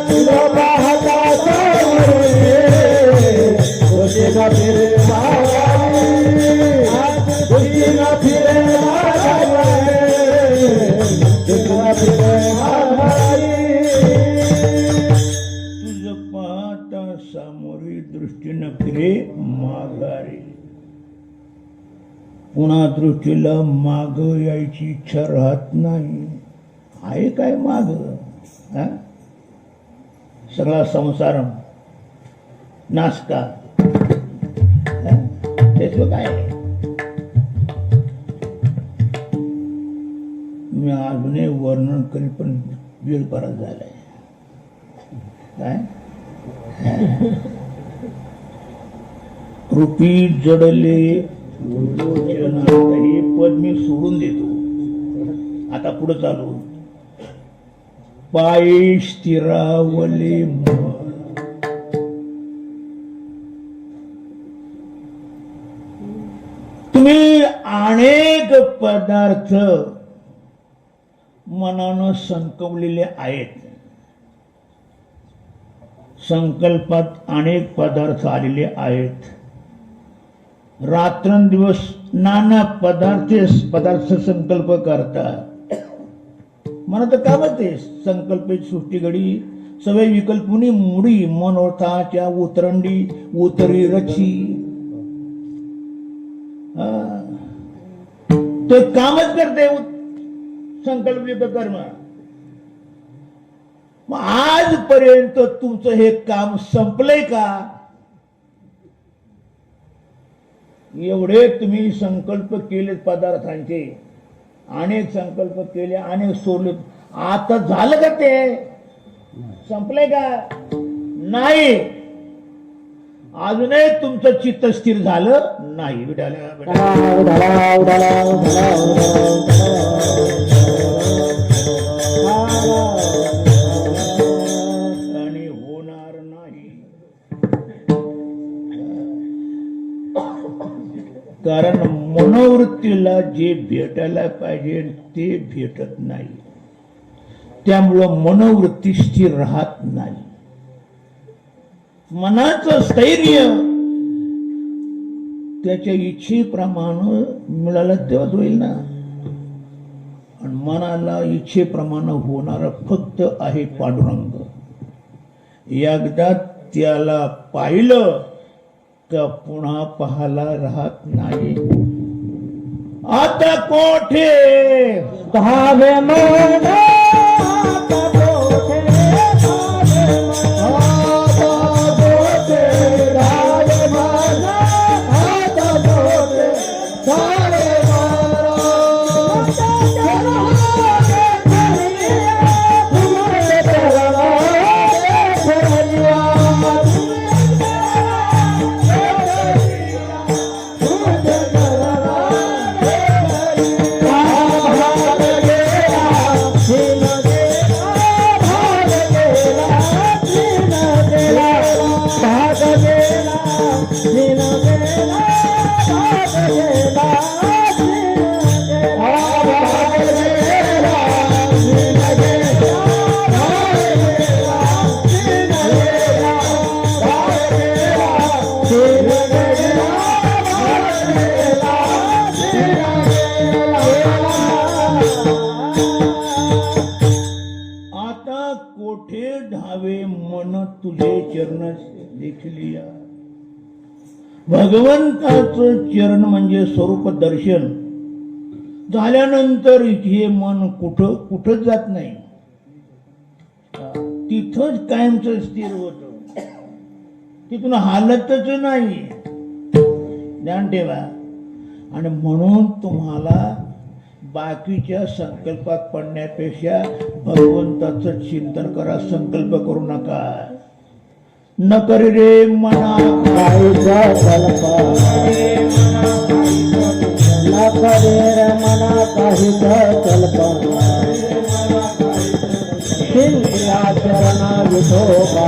B: तुझ पाहता समोरे दृष्टीला फिरे माघारे, दृष्टीला फिरे माघारे.
A: तुझ पाहता सामोरी दृष्टीनं फिरे माघारी. पुन्हा दृष्टीला माग यायची इच्छा राहत नाही. आहे काय माग? सगळा संसार नासका. तेच काय मी अजूनही वर्णन करीत पण वेळ परत झालाय. काय रूपी जडले हे पद मी सोडून देतो. आता पुढे चालू. पाय स्थिरावले मन. तुम्ही अनेक पदार्थ मनानं संकवलेले आहेत. संकल्पात अनेक पदार्थ आलेले आहेत. रात्रंदिवस नाना पदार्थ संकल्प करतात. मला तर कामच आहे. संकल्पित सृष्टी घडी सवय विकल्पुनी मुडी मनोर्थाच्या उतरंडी उतरी रची. ते कामच करते संकल्प कर्म. मग आजपर्यंत तुमचं हे काम संपलंय का? एवढे तुम्ही संकल्प केले पदार्थांचे, अनेक संकल्प केले, अनेक सोडले. आता झालं का ते? संपलंय का? नाही. अजूनही तुमचं चित्त स्थिर झालं नाही. आणि होणार नाही. कारण मनोवृत्तीला जे भेटायला पाहिजे ते भेटत नाही. त्यामुळं मनोवृत्ती स्थिर राहत नाही. मनाचं स्थैर्य त्याच्या इच्छेप्रमाणे मिळालं तेव्हाच होईल ना. आणि मनाला इच्छेप्रमाणे होणार फक्त आहे पांडुरंग. एकदा त्याला पाहिलं का पुन्हा पाहायला राहत नाही. आता कोठे
B: धावे मन आता कोठे धावे मन आता कोठे धावे
A: कोठे ढावे मन तुझे चरण देखली. भगवंताचं चरण म्हणजे स्वरूप दर्शन झाल्यानंतर हे मन कुठं कुठंच जात नाही. तिथंच कायमच स्थिर होत. तिथून हालतच नाही. ध्यान ठेवा. आणि म्हणून तुम्हाला बाकीच्या संकल्पात पडण्यापेक्षा भगवंताचं चिंतन करा. संकल्प करू नका. न करी रे मना
B: काहीचा कल्पा न करे रे मना काहीचा कल्पना शिंद्या चरणा विठोबा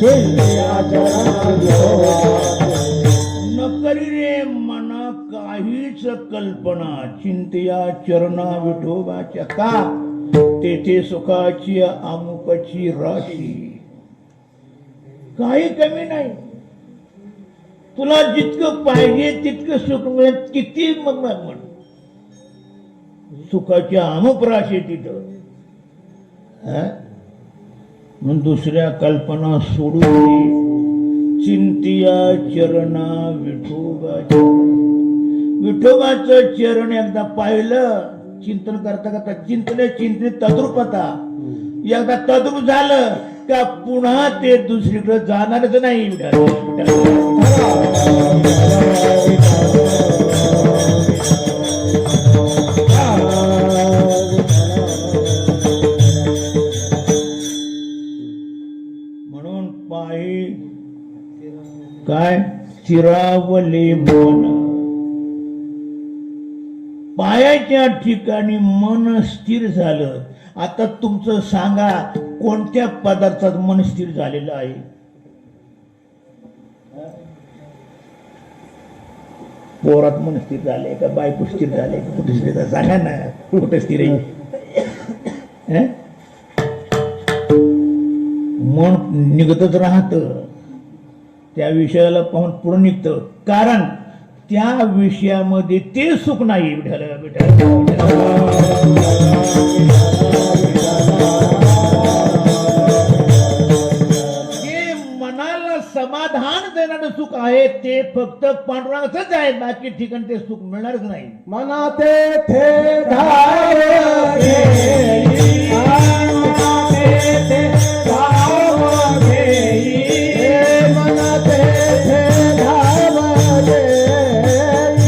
B: शिंद्या चरणा विठोबा.
A: न करी रे मना काहीच कल्पना चिंतया चरणा विठोबाच्या. का तेथे सुखाची अमुकाची राशी. काही कमी नाही. तुला जितकं पाहिजे तितकं सुख मिळेल. किती मग म्हण सुखाची अमुक राशी तिथं. म्हणून दुसऱ्या कल्पना सोडून दे. चिंतिया चरणा विठोबाच्या. विठोबाचं चरण एकदा पाहिलं चिंतन करता करता चिंतने तद्रुपता. एकदा तद्रुप झालं का पुन्हा ते दुसरीकडे जाणारच नाही. म्हणून पायी काय चिरावले मन. पायाच्या ठिकाणी मन स्थिर झालं. आता तुमचं सांगा कोणत्या पदार्थात मन स्थिर झालेलं आहे. पोरात मन स्थिर झाले का बायको स्थिर झाले का कुठे स्थिर सांगा ना. कुठे स्थिर आहे. मन निघतच राहत. त्या विषयाला पाहून पुढे निघतं. कारण त्या विषयामध्ये ते सुख नाही. जे मनाला समाधान देणारं सुख आहे ते फक्त पांडुरंगाचंच आहे. बाकी ठिकाणी ते सुख मिळणारच नाही.
B: मना तेथे धाव घेई मना तेथे धाव घेई मना तेथे धाव घेई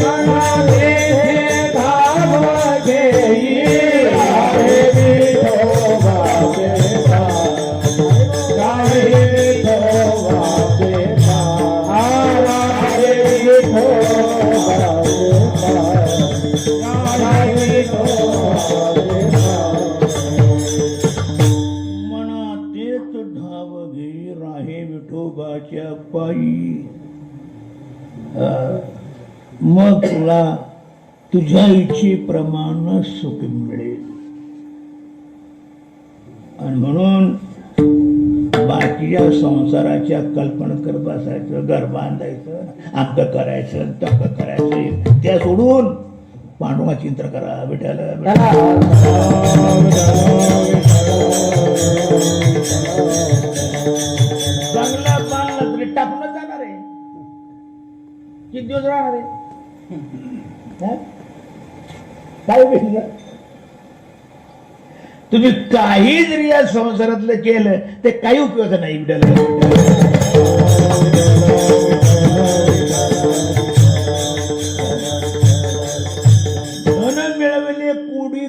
B: मना तेथे धाव घेई. राहे विठोबा देवा राहे विठोबा देवा राहे विठोबा
A: मना तेच धाव घे राहे विठोबाच्या पायी. मग तुला तुझ्या इच्छेप्रमाणे सुख मिळेल. आणि म्हणून बाकीच्या संसाराच्या कल्पना करत बसायचं, घर बांधायचं, आमचं करायचं, तसं करायचं, त्या सोडून पांडुरंगा चिंतन करा. विठ्ठल चांगला बांधला तरी टाकूनच जाणार आहे. किती दिवस राहणार आहे? हा? काय भेटलं? तुम्ही काही जरी या संसारातलं केलं ते काही उपयोगाचं नाही. धन मिळवले कोडी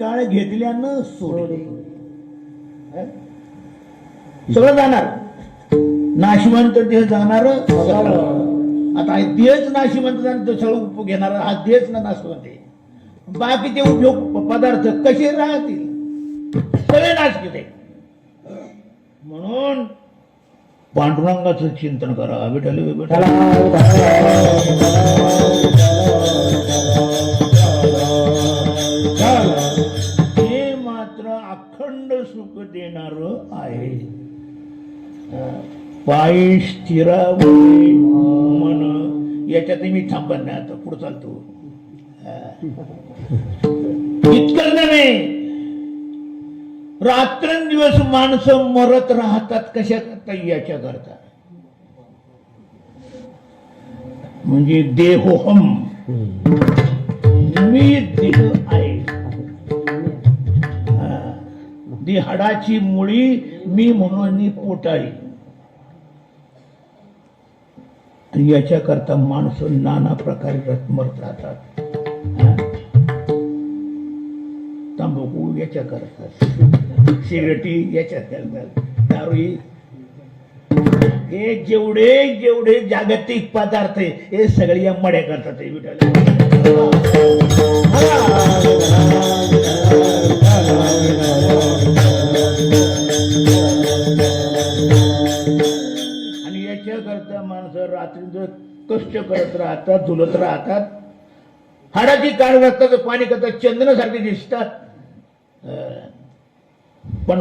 A: काळ घेतल्यानं सोडले. सगळं जाणार, नाशिवंत देह जाणार. आता देहच नाशिवंत जाणार, सगळं उपयोग घेणार हा देहच ना नाशिवंत आहे. बाकीचे उपयोग पदार्थ कसे राहतील? सगळे नाश केले. म्हणून पांडुरंगाचं चिंतन करा. विठ्ठल हे मात्र अखंड सुख देणार आहे. पायी स्थिरावले मन, याच्यात मी थांबत नाही. आता पुढे चालतो. इतकं नव्हे, रात्रंदिवस माणसं मरत राहतात. कशा करता? याच्या करता. म्हणजे देहोहम, मी देह आहे. देहाडाची मुळी मी म्हणून पोटाळी. याच्या करता माणसं नाना प्रकारे मरत राहतात. तंबाखू याच्या करतात, सिगरेटी याच्या करतात, दारू, हे जेवढे जेवढे जागतिक पदार्थ आहे हे सगळे या मड्या करतात. आणि याच्या करता माणसं रात्री कष्ट करत राहतात, झुलत राहतात, हाडाची काढ रक्ताचं पाणी करतात, चंदनासारखे दिसतात. पण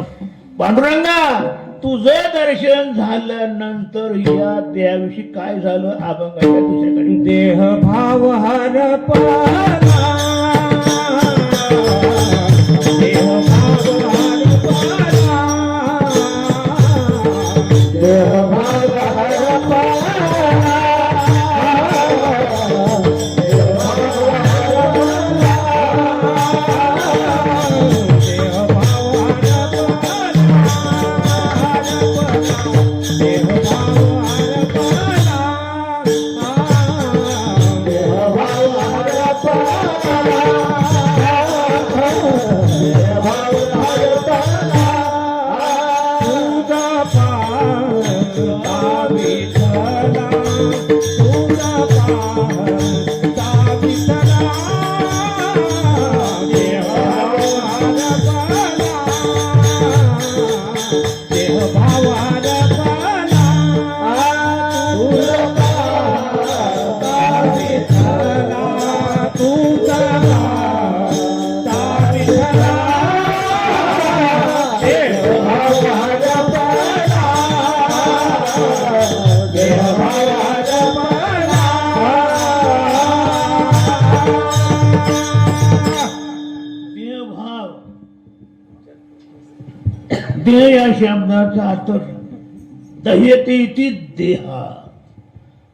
A: पांडुरंगा, तुझं दर्शन झाल्यानंतर या देहाविषयी काय झालं? अभंगाच्या दुसऱ्याकडे
B: देह भाव हर पाला, देह भाव हर पाला, देह भाव हर पाला,
A: देह या शब्दाचा अर्थ दह्यते इति देहा,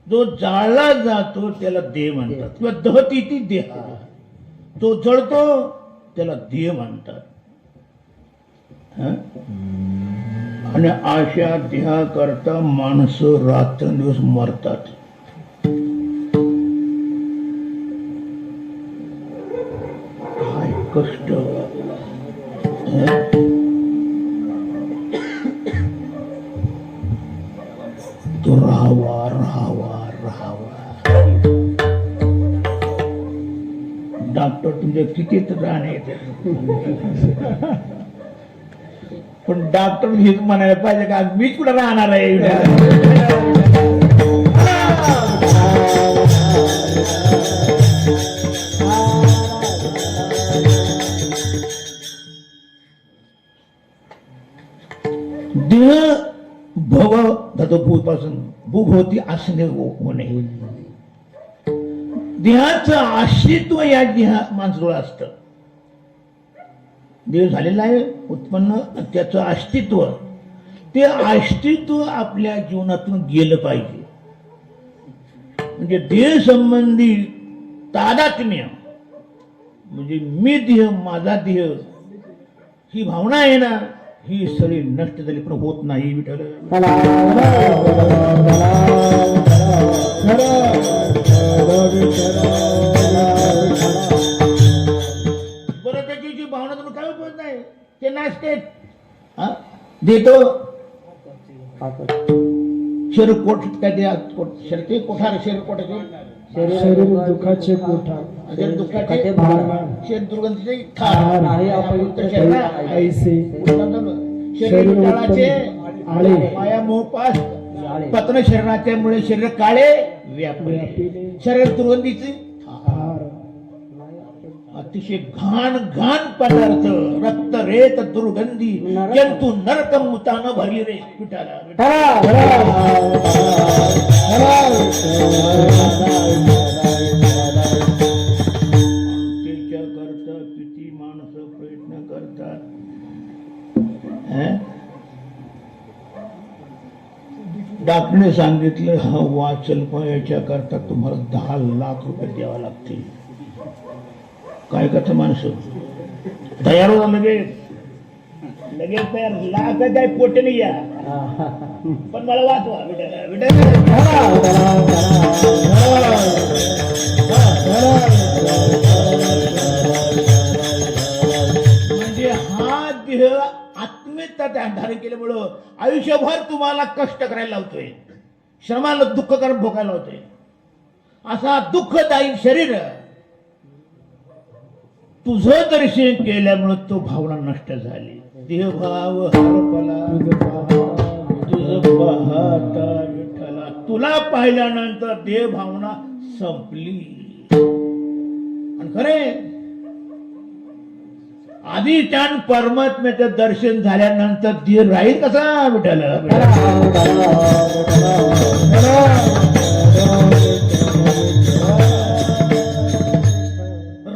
A: जो जाळला जातो त्याला देह म्हणतात, किंवा दहती इति देहा, तो जळतो त्याला देह म्हणतात. आणि अशा देहा करता माणसं रात्रंदिवस मरतात. काय कष्ट. तो राहावा राहावा राहावा. डॉक्टर तुमच्या किती राहणे येते, पण डॉक्टर हेच म्हणायला पाहिजे का मीच कुठं राहणार आहे. देह भूभोवती असणे होणे. देहाचं अस्तित्व या माणसाजवळ असतं. देह झालेला आहे उत्पन्न, त्याचं अस्तित्व, ते अस्तित्व आपल्या जीवनातून गेलं पाहिजे. म्हणजे देह संबंधी तादात्म्य, म्हणजे मी देह, माझा देह, ही भावना आहे ना, ही सगळी नष्ट झाली, पण होत नाही. विठ्ठल बरं, त्याची जी भावना तुम्ही काय उपयोग नाही, ते नाचते देतो शरीर कोठ काय ते कोठार शरीर कोठाचे
B: शरीर दुःखाचे कोठार,
A: शरीर दुःखाचे शरीर दुर्गंधीचे ठार
B: ऐसे
A: शरीर विटाळाचे
B: आळे,
A: माया मोहपास पतन शरीराच्या मुळे शरीर काळे व्यापले, शरीर दुर्गंधीचे
B: ठार.
A: अतिशय घाण घाण पदार्थ, रक्त रेत दुर्गंधी, जंतू नरक मुतान भरली रे. विठाला त्याच्याकरता किती माणसं प्रयत्न करतात. डॉक्टरने सांगितलं हा वाचल, पण याच्याकरता तुम्हाला 10 लाख रुपये द्यावा लागतील. काय करतं माणसं, तयार होता लगेच तयार, लाख काय पोटे नाही या, पण मला वाचवा म्हणजे हा देह आत्मीयता धारण केल्यामुळं आयुष्यभर तुम्हाला कष्ट करायला लावतोय, श्रमाला दुःख कारण भोगायला लावतोय. असा दुःखदायी शरीर तुझं दर्शन केल्यामुळे तो भावना नष्ट झाली. देहभाव हरपला तुझ पाहता विठ्ठला, तुला पाहिल्यानंतर देह भावना संपली. आणि खरे आदित्यान परमात्म्याचं दर्शन झाल्यानंतर देह राहील कसा विठ्ठला.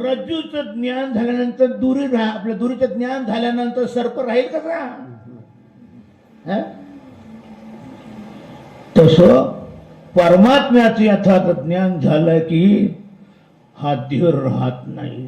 A: रज्जूचं ज्ञान झाल्यानंतर दुरी आपल्या दुरीचं ज्ञान झाल्यानंतर सर्प राहील कसा. तस परमात्म्याचं यथार्थ ज्ञान झालं की हा देह राहत नाही.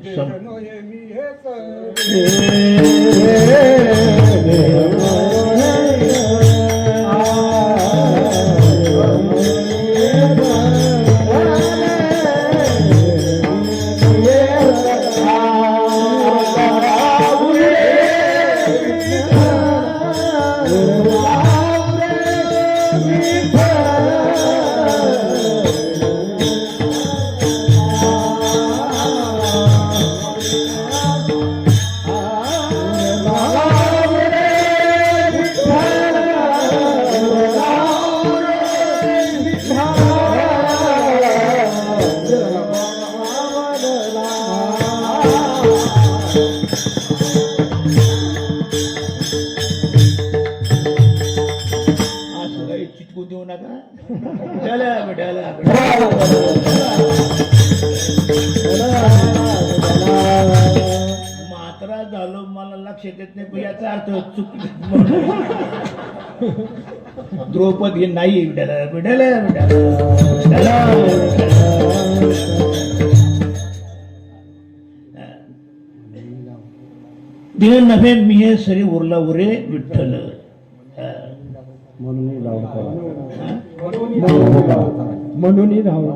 A: देऊ नका. मात्रा झालो मला लक्षात येत नाही, याचा अर्थ चुक. द्रौपदी नाही देह नव्हे मी हे सरी उरला उरे विठ्ठल.
B: म्हणून राहू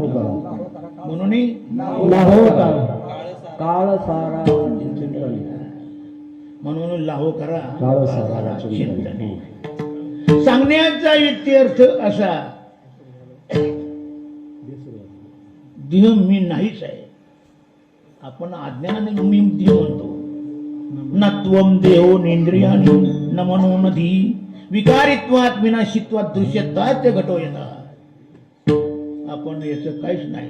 B: काळ सारा
A: म्हणून लाहो करा
B: काळ सारा
A: चिंतन. सांगण्याचा इत्यर्थ असा, देह मी नाहीच आहे. आपण अज्ञानाने मी देह म्हणतो. न त्वं देहो नेंद्रियाणि न मनो न धी विकारित्वात विनाशित्वात दृश्यत्वात घटो येतात. आपण याचं काहीच नाही,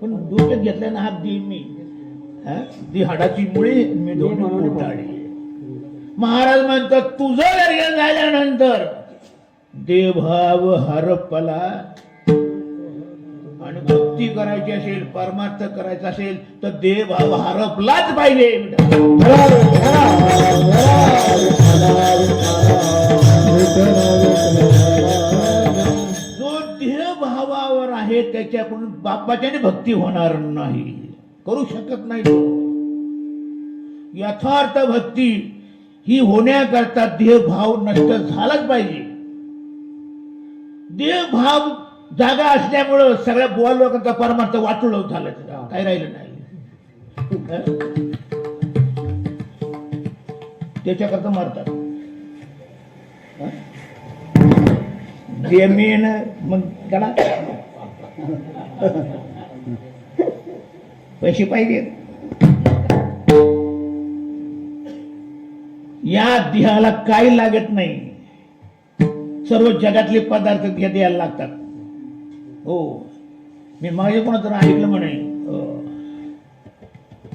A: पण डोक्यात घेतल्यानं हा देह मी, दी हाडाची मुळी मी दोन्ही पोटाळी. महाराज म्हणतात तुझं दर्शन झाल्यानंतर देवभाव हरपला आणि भक्ती करायची असेल, परमार्थ करायचा असेल तर देवभाव हरपलाच पाहिजे. जो देहभावावर आहे त्याच्याकडून बापाच्याने भक्ती होणार नाही, करू शकत नाही तो. यथार्थ भक्ती ही होण्याकरता देहभाव नष्ट झालाच पाहिजे. देहभाव जागा असल्यामुळं सगळ्या बुवा लोकांचा परमार्थ वाटोळ झालं, काही राहिलं नाही. त्याच्याकरता मारतात जमीन, मग त्याला पैसे पाहिजे. या देहाला काही लागत नाही, सर्व जगातले पदार्थ द्यायला लागतात. हो, मी माझे कोणाचं ऐकलं म्हणे,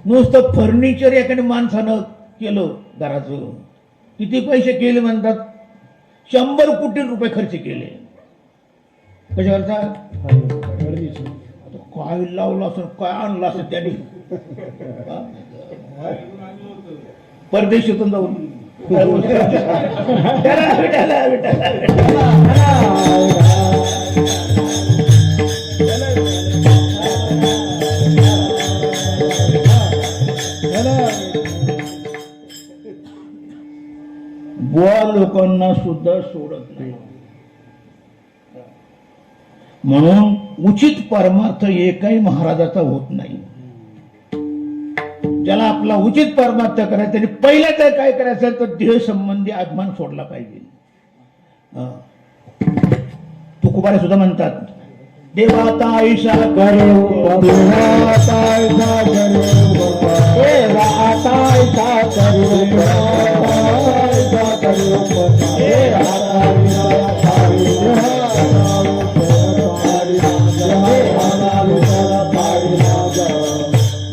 A: नुसतं फर्निचर एखाद्या माणसानं केलं घराचं, किती पैसे केले म्हणतात, 100 कोटी रुपये खर्च केले. कशावरचा काय लावलं असं, काय आणलं असं त्यांनी परदेशातून जाऊन. बुवा लोकांना सुद्धा सोडत नाही. म्हणून उचित परमार्थ एकही महाराजाचा होत नाही. ज्याला आपला उचित परमार्थ करायचा आणि पहिल्या तर काय करायचं तर देह संबंधी अभिमान सोडला पाहिजे. तुकोबारे सुद्धा म्हणतात, देवाता ऐसा करे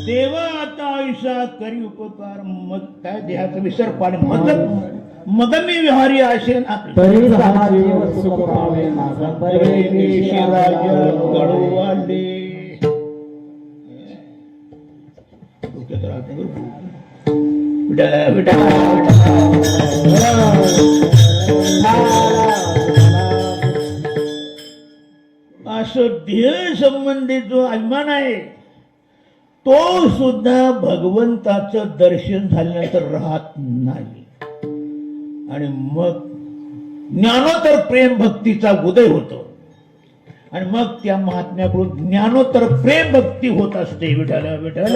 B: देवाता ऐसा
A: करी उपकार. मग काय देहाचा विसर पाणी मग मी विहारी असेल
B: तरी सुख पावे माझा
A: असं ध्येय संबंधी जो अभिमान आहे तो सुद्धा भगवंताचं दर्शन झाल्यानंतर राहत नाही. आणि मग ज्ञानोत्तर प्रेम भक्तीचा उदय होतो आणि मग त्या महात्म्याकडून ज्ञानोत्तर प्रेम भक्ती होत असते. विठ्ठल विठ्ठल.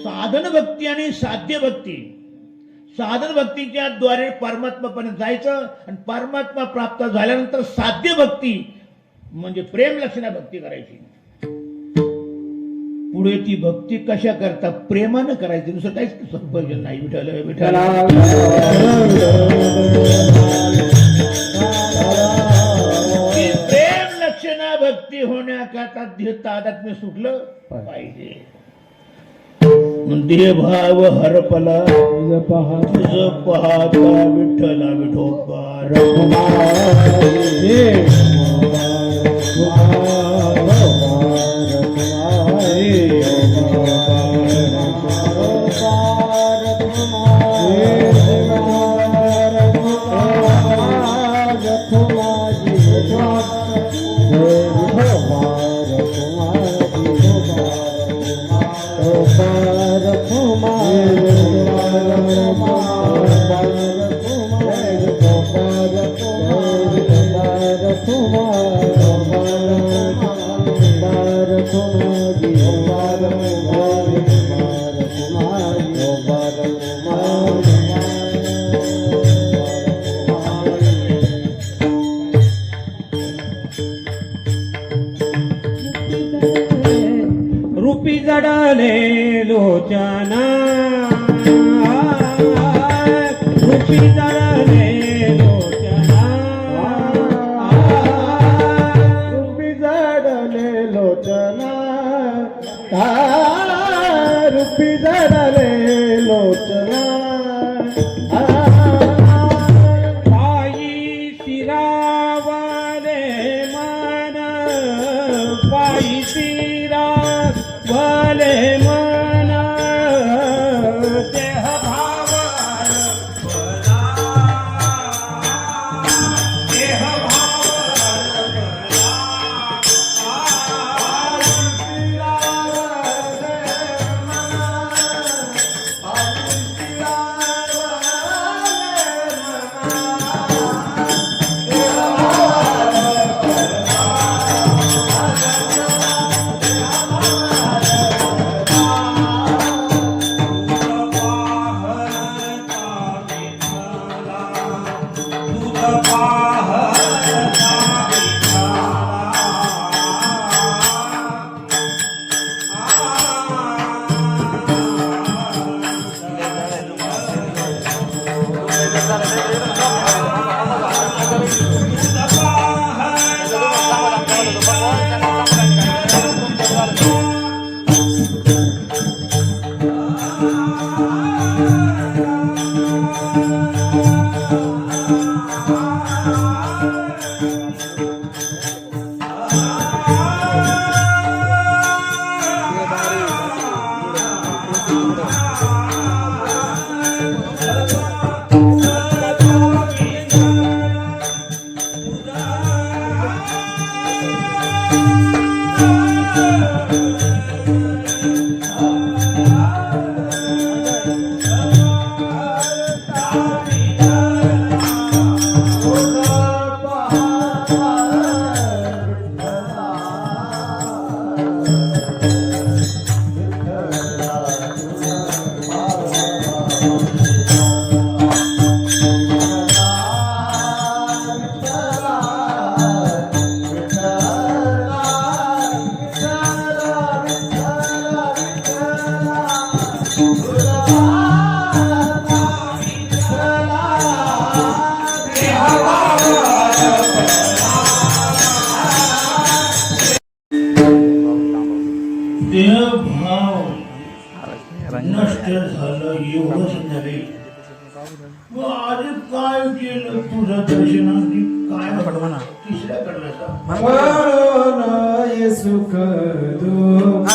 A: साधन भक्ती आणि साध्य भक्ती. साधन भक्तीच्या द्वारे परमात्मापर्यंत जायचं आणि परमात्मा प्राप्त झाल्यानंतर साध्य भक्ती म्हणजे प्रेम लक्षणा भक्ती करायची. पुढे ती भक्ती कशा करता प्रेमानं करायची, दुसरं काहीच संपर्क नाही. विठ्ठल विठ्ठल. प्रेम लक्षणा भक्ती होण्याकरता तादात्म्य सुटलं पाहिजे. देह भाव हरपला तुझ पाहता विठ्ठला विठोबा
B: रूपी जडले लोचना, रूपी जडले लोचना, रूपी जडले लोचना, रूपी जडले पायी शिरावले मन पायी शिरावले मन देह भाव देह
A: देहभाव नष्ट झालं एवढंच नव्हे मग आधी काय केलं तुझं दर्शनाची काय तिसऱ्या कडल्याचा
B: सुख दुःख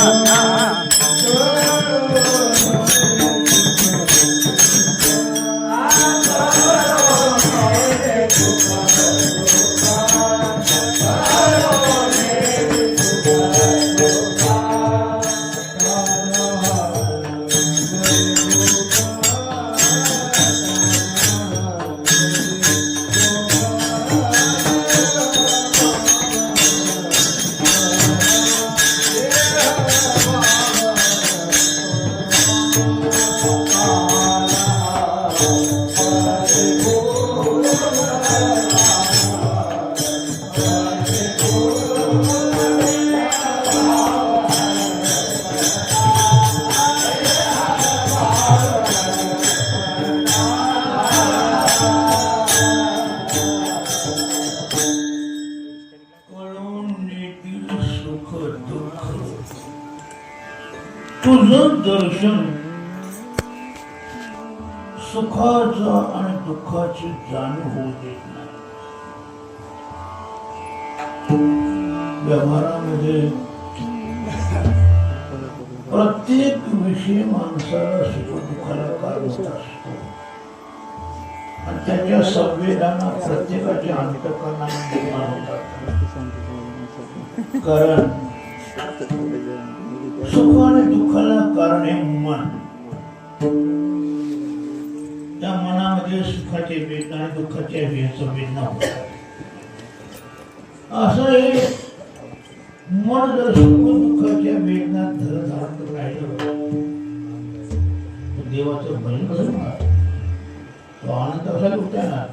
A: तुझं दर्शन सुखाचं आणि दुःखाची जाणीव होऊ देत नाही. व्यवहारामध्ये प्रत्येक विषय माणसाला सुख दुःखाला कारण असतो आणि त्याच्या संवेदना प्रत्येकाच्या अंतःकरणामध्ये निर्माण होतात. कारण सुख आणि दुःखाला कारण हे मन. त्या मनामध्ये सुखाचे वेदना आणि दुःखाच्या वेदना होतात. असं हे मन जर सुख दुःखाच्या वेदना धरत राहिलं तर देवाचं भजन कसं होणार? तो आनंद कसा लुटता येणार?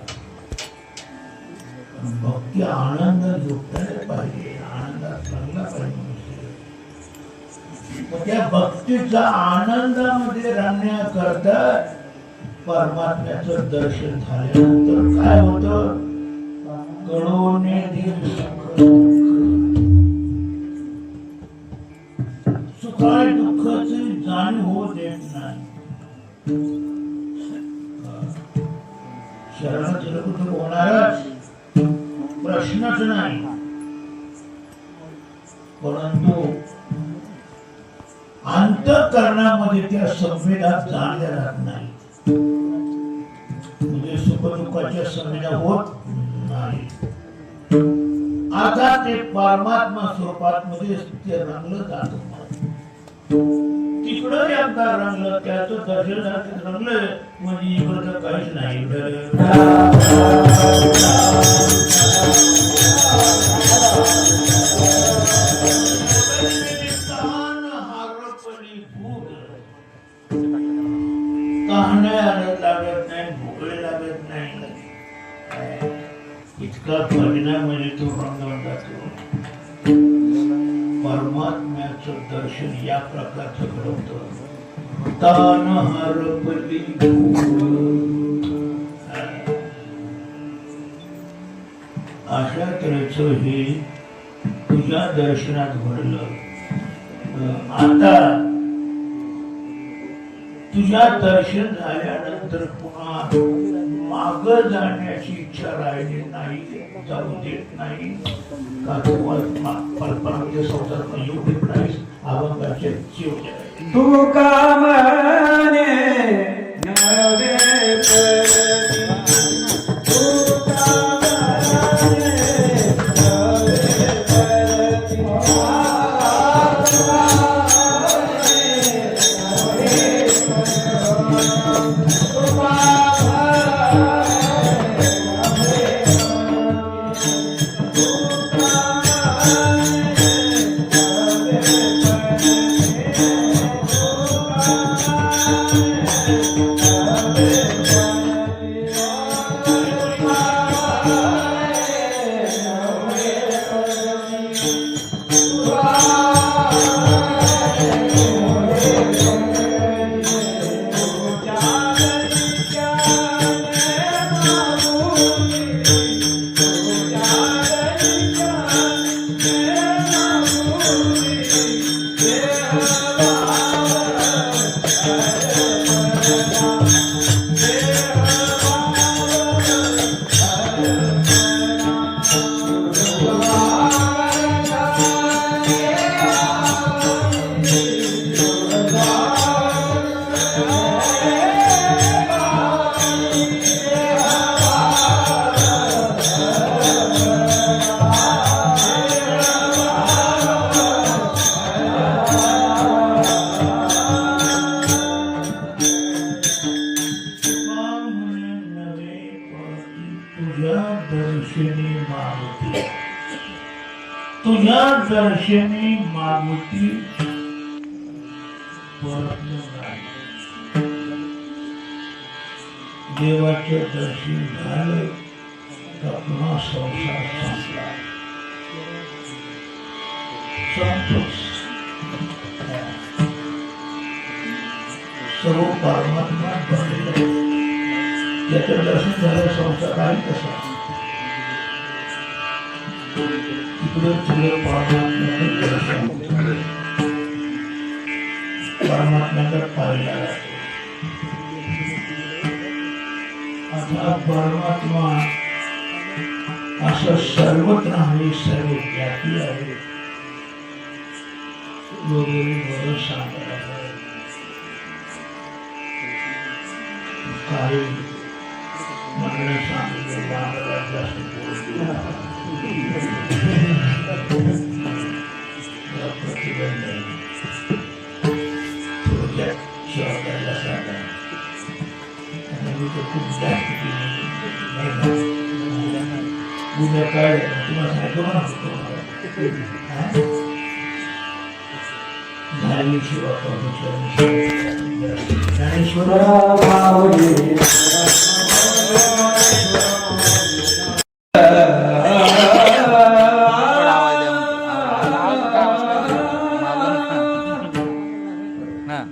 A: भक्ती आनंद लुटताच पाहिजे, आनंदात चांगला पाहिजे. त्या भक्तीचा आनंदामध्ये राहण्याकरता परमात्म्याचं दर्शन झाल्यानंतर काय होतं? कळवण्यातील सुख आणि दुःखाची जाणीव होत येत नाही. शरणात कुठे होणारच प्रश्नच नाही, परंतु अंतःकरणामध्ये त्या संवेदा जाणल्या जात नाही, म्हणजे सुखदुःखाच्या संवेदा होत नाही. आता ते परमात्मा स्वरूपात मध्ये ते रंगलं जात, तिकडं एकदा रंगलं, त्याचं दर्शन रंगलं म्हणजे इकडं तर काहीच नाही. लागत नाही, भोगळे लागत नाही, इतका परिणाम म्हणजे तो रंगवून जातो. परमात्म्याचं दर्शन या प्रकारचं घडवतं. तान हरपली अशा तऱ्हेचं हे तुझ्या दर्शनात घडलं. आता तुझ्या दर्शन झाल्यानंतर पुन्हा माग जाण्याची इच्छा राहिली नाही, जाऊ देत नाही. का कल्पनामध्ये संसार येऊ देत नाही. अभंगाचे जीव
B: तू का म्हणे नवे
A: तुझ्या दर्शनी मागुती देवाचे दर्शन झाले तर पुन्हा संसार संपला. सर्व परमात्मा बनलेले त्याचं दर्शन झालं, संसार आहे कसा. परमात्म्याकडे पाहिला आता परमात्मा असं सर्वत्र आहे, सर्व व्यापी आहे. वगैरे सांगायला काही म्हणणं सांगितलं जास्त गुन्हा काय तुम्हाला सांगतो ना ज्ञानेश्वर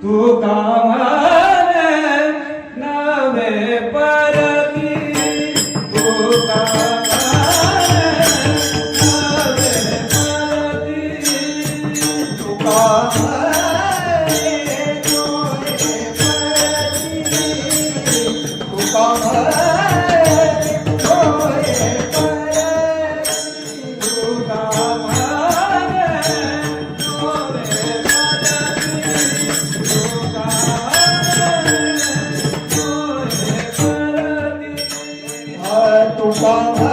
B: तू का नवे परती तू का Ah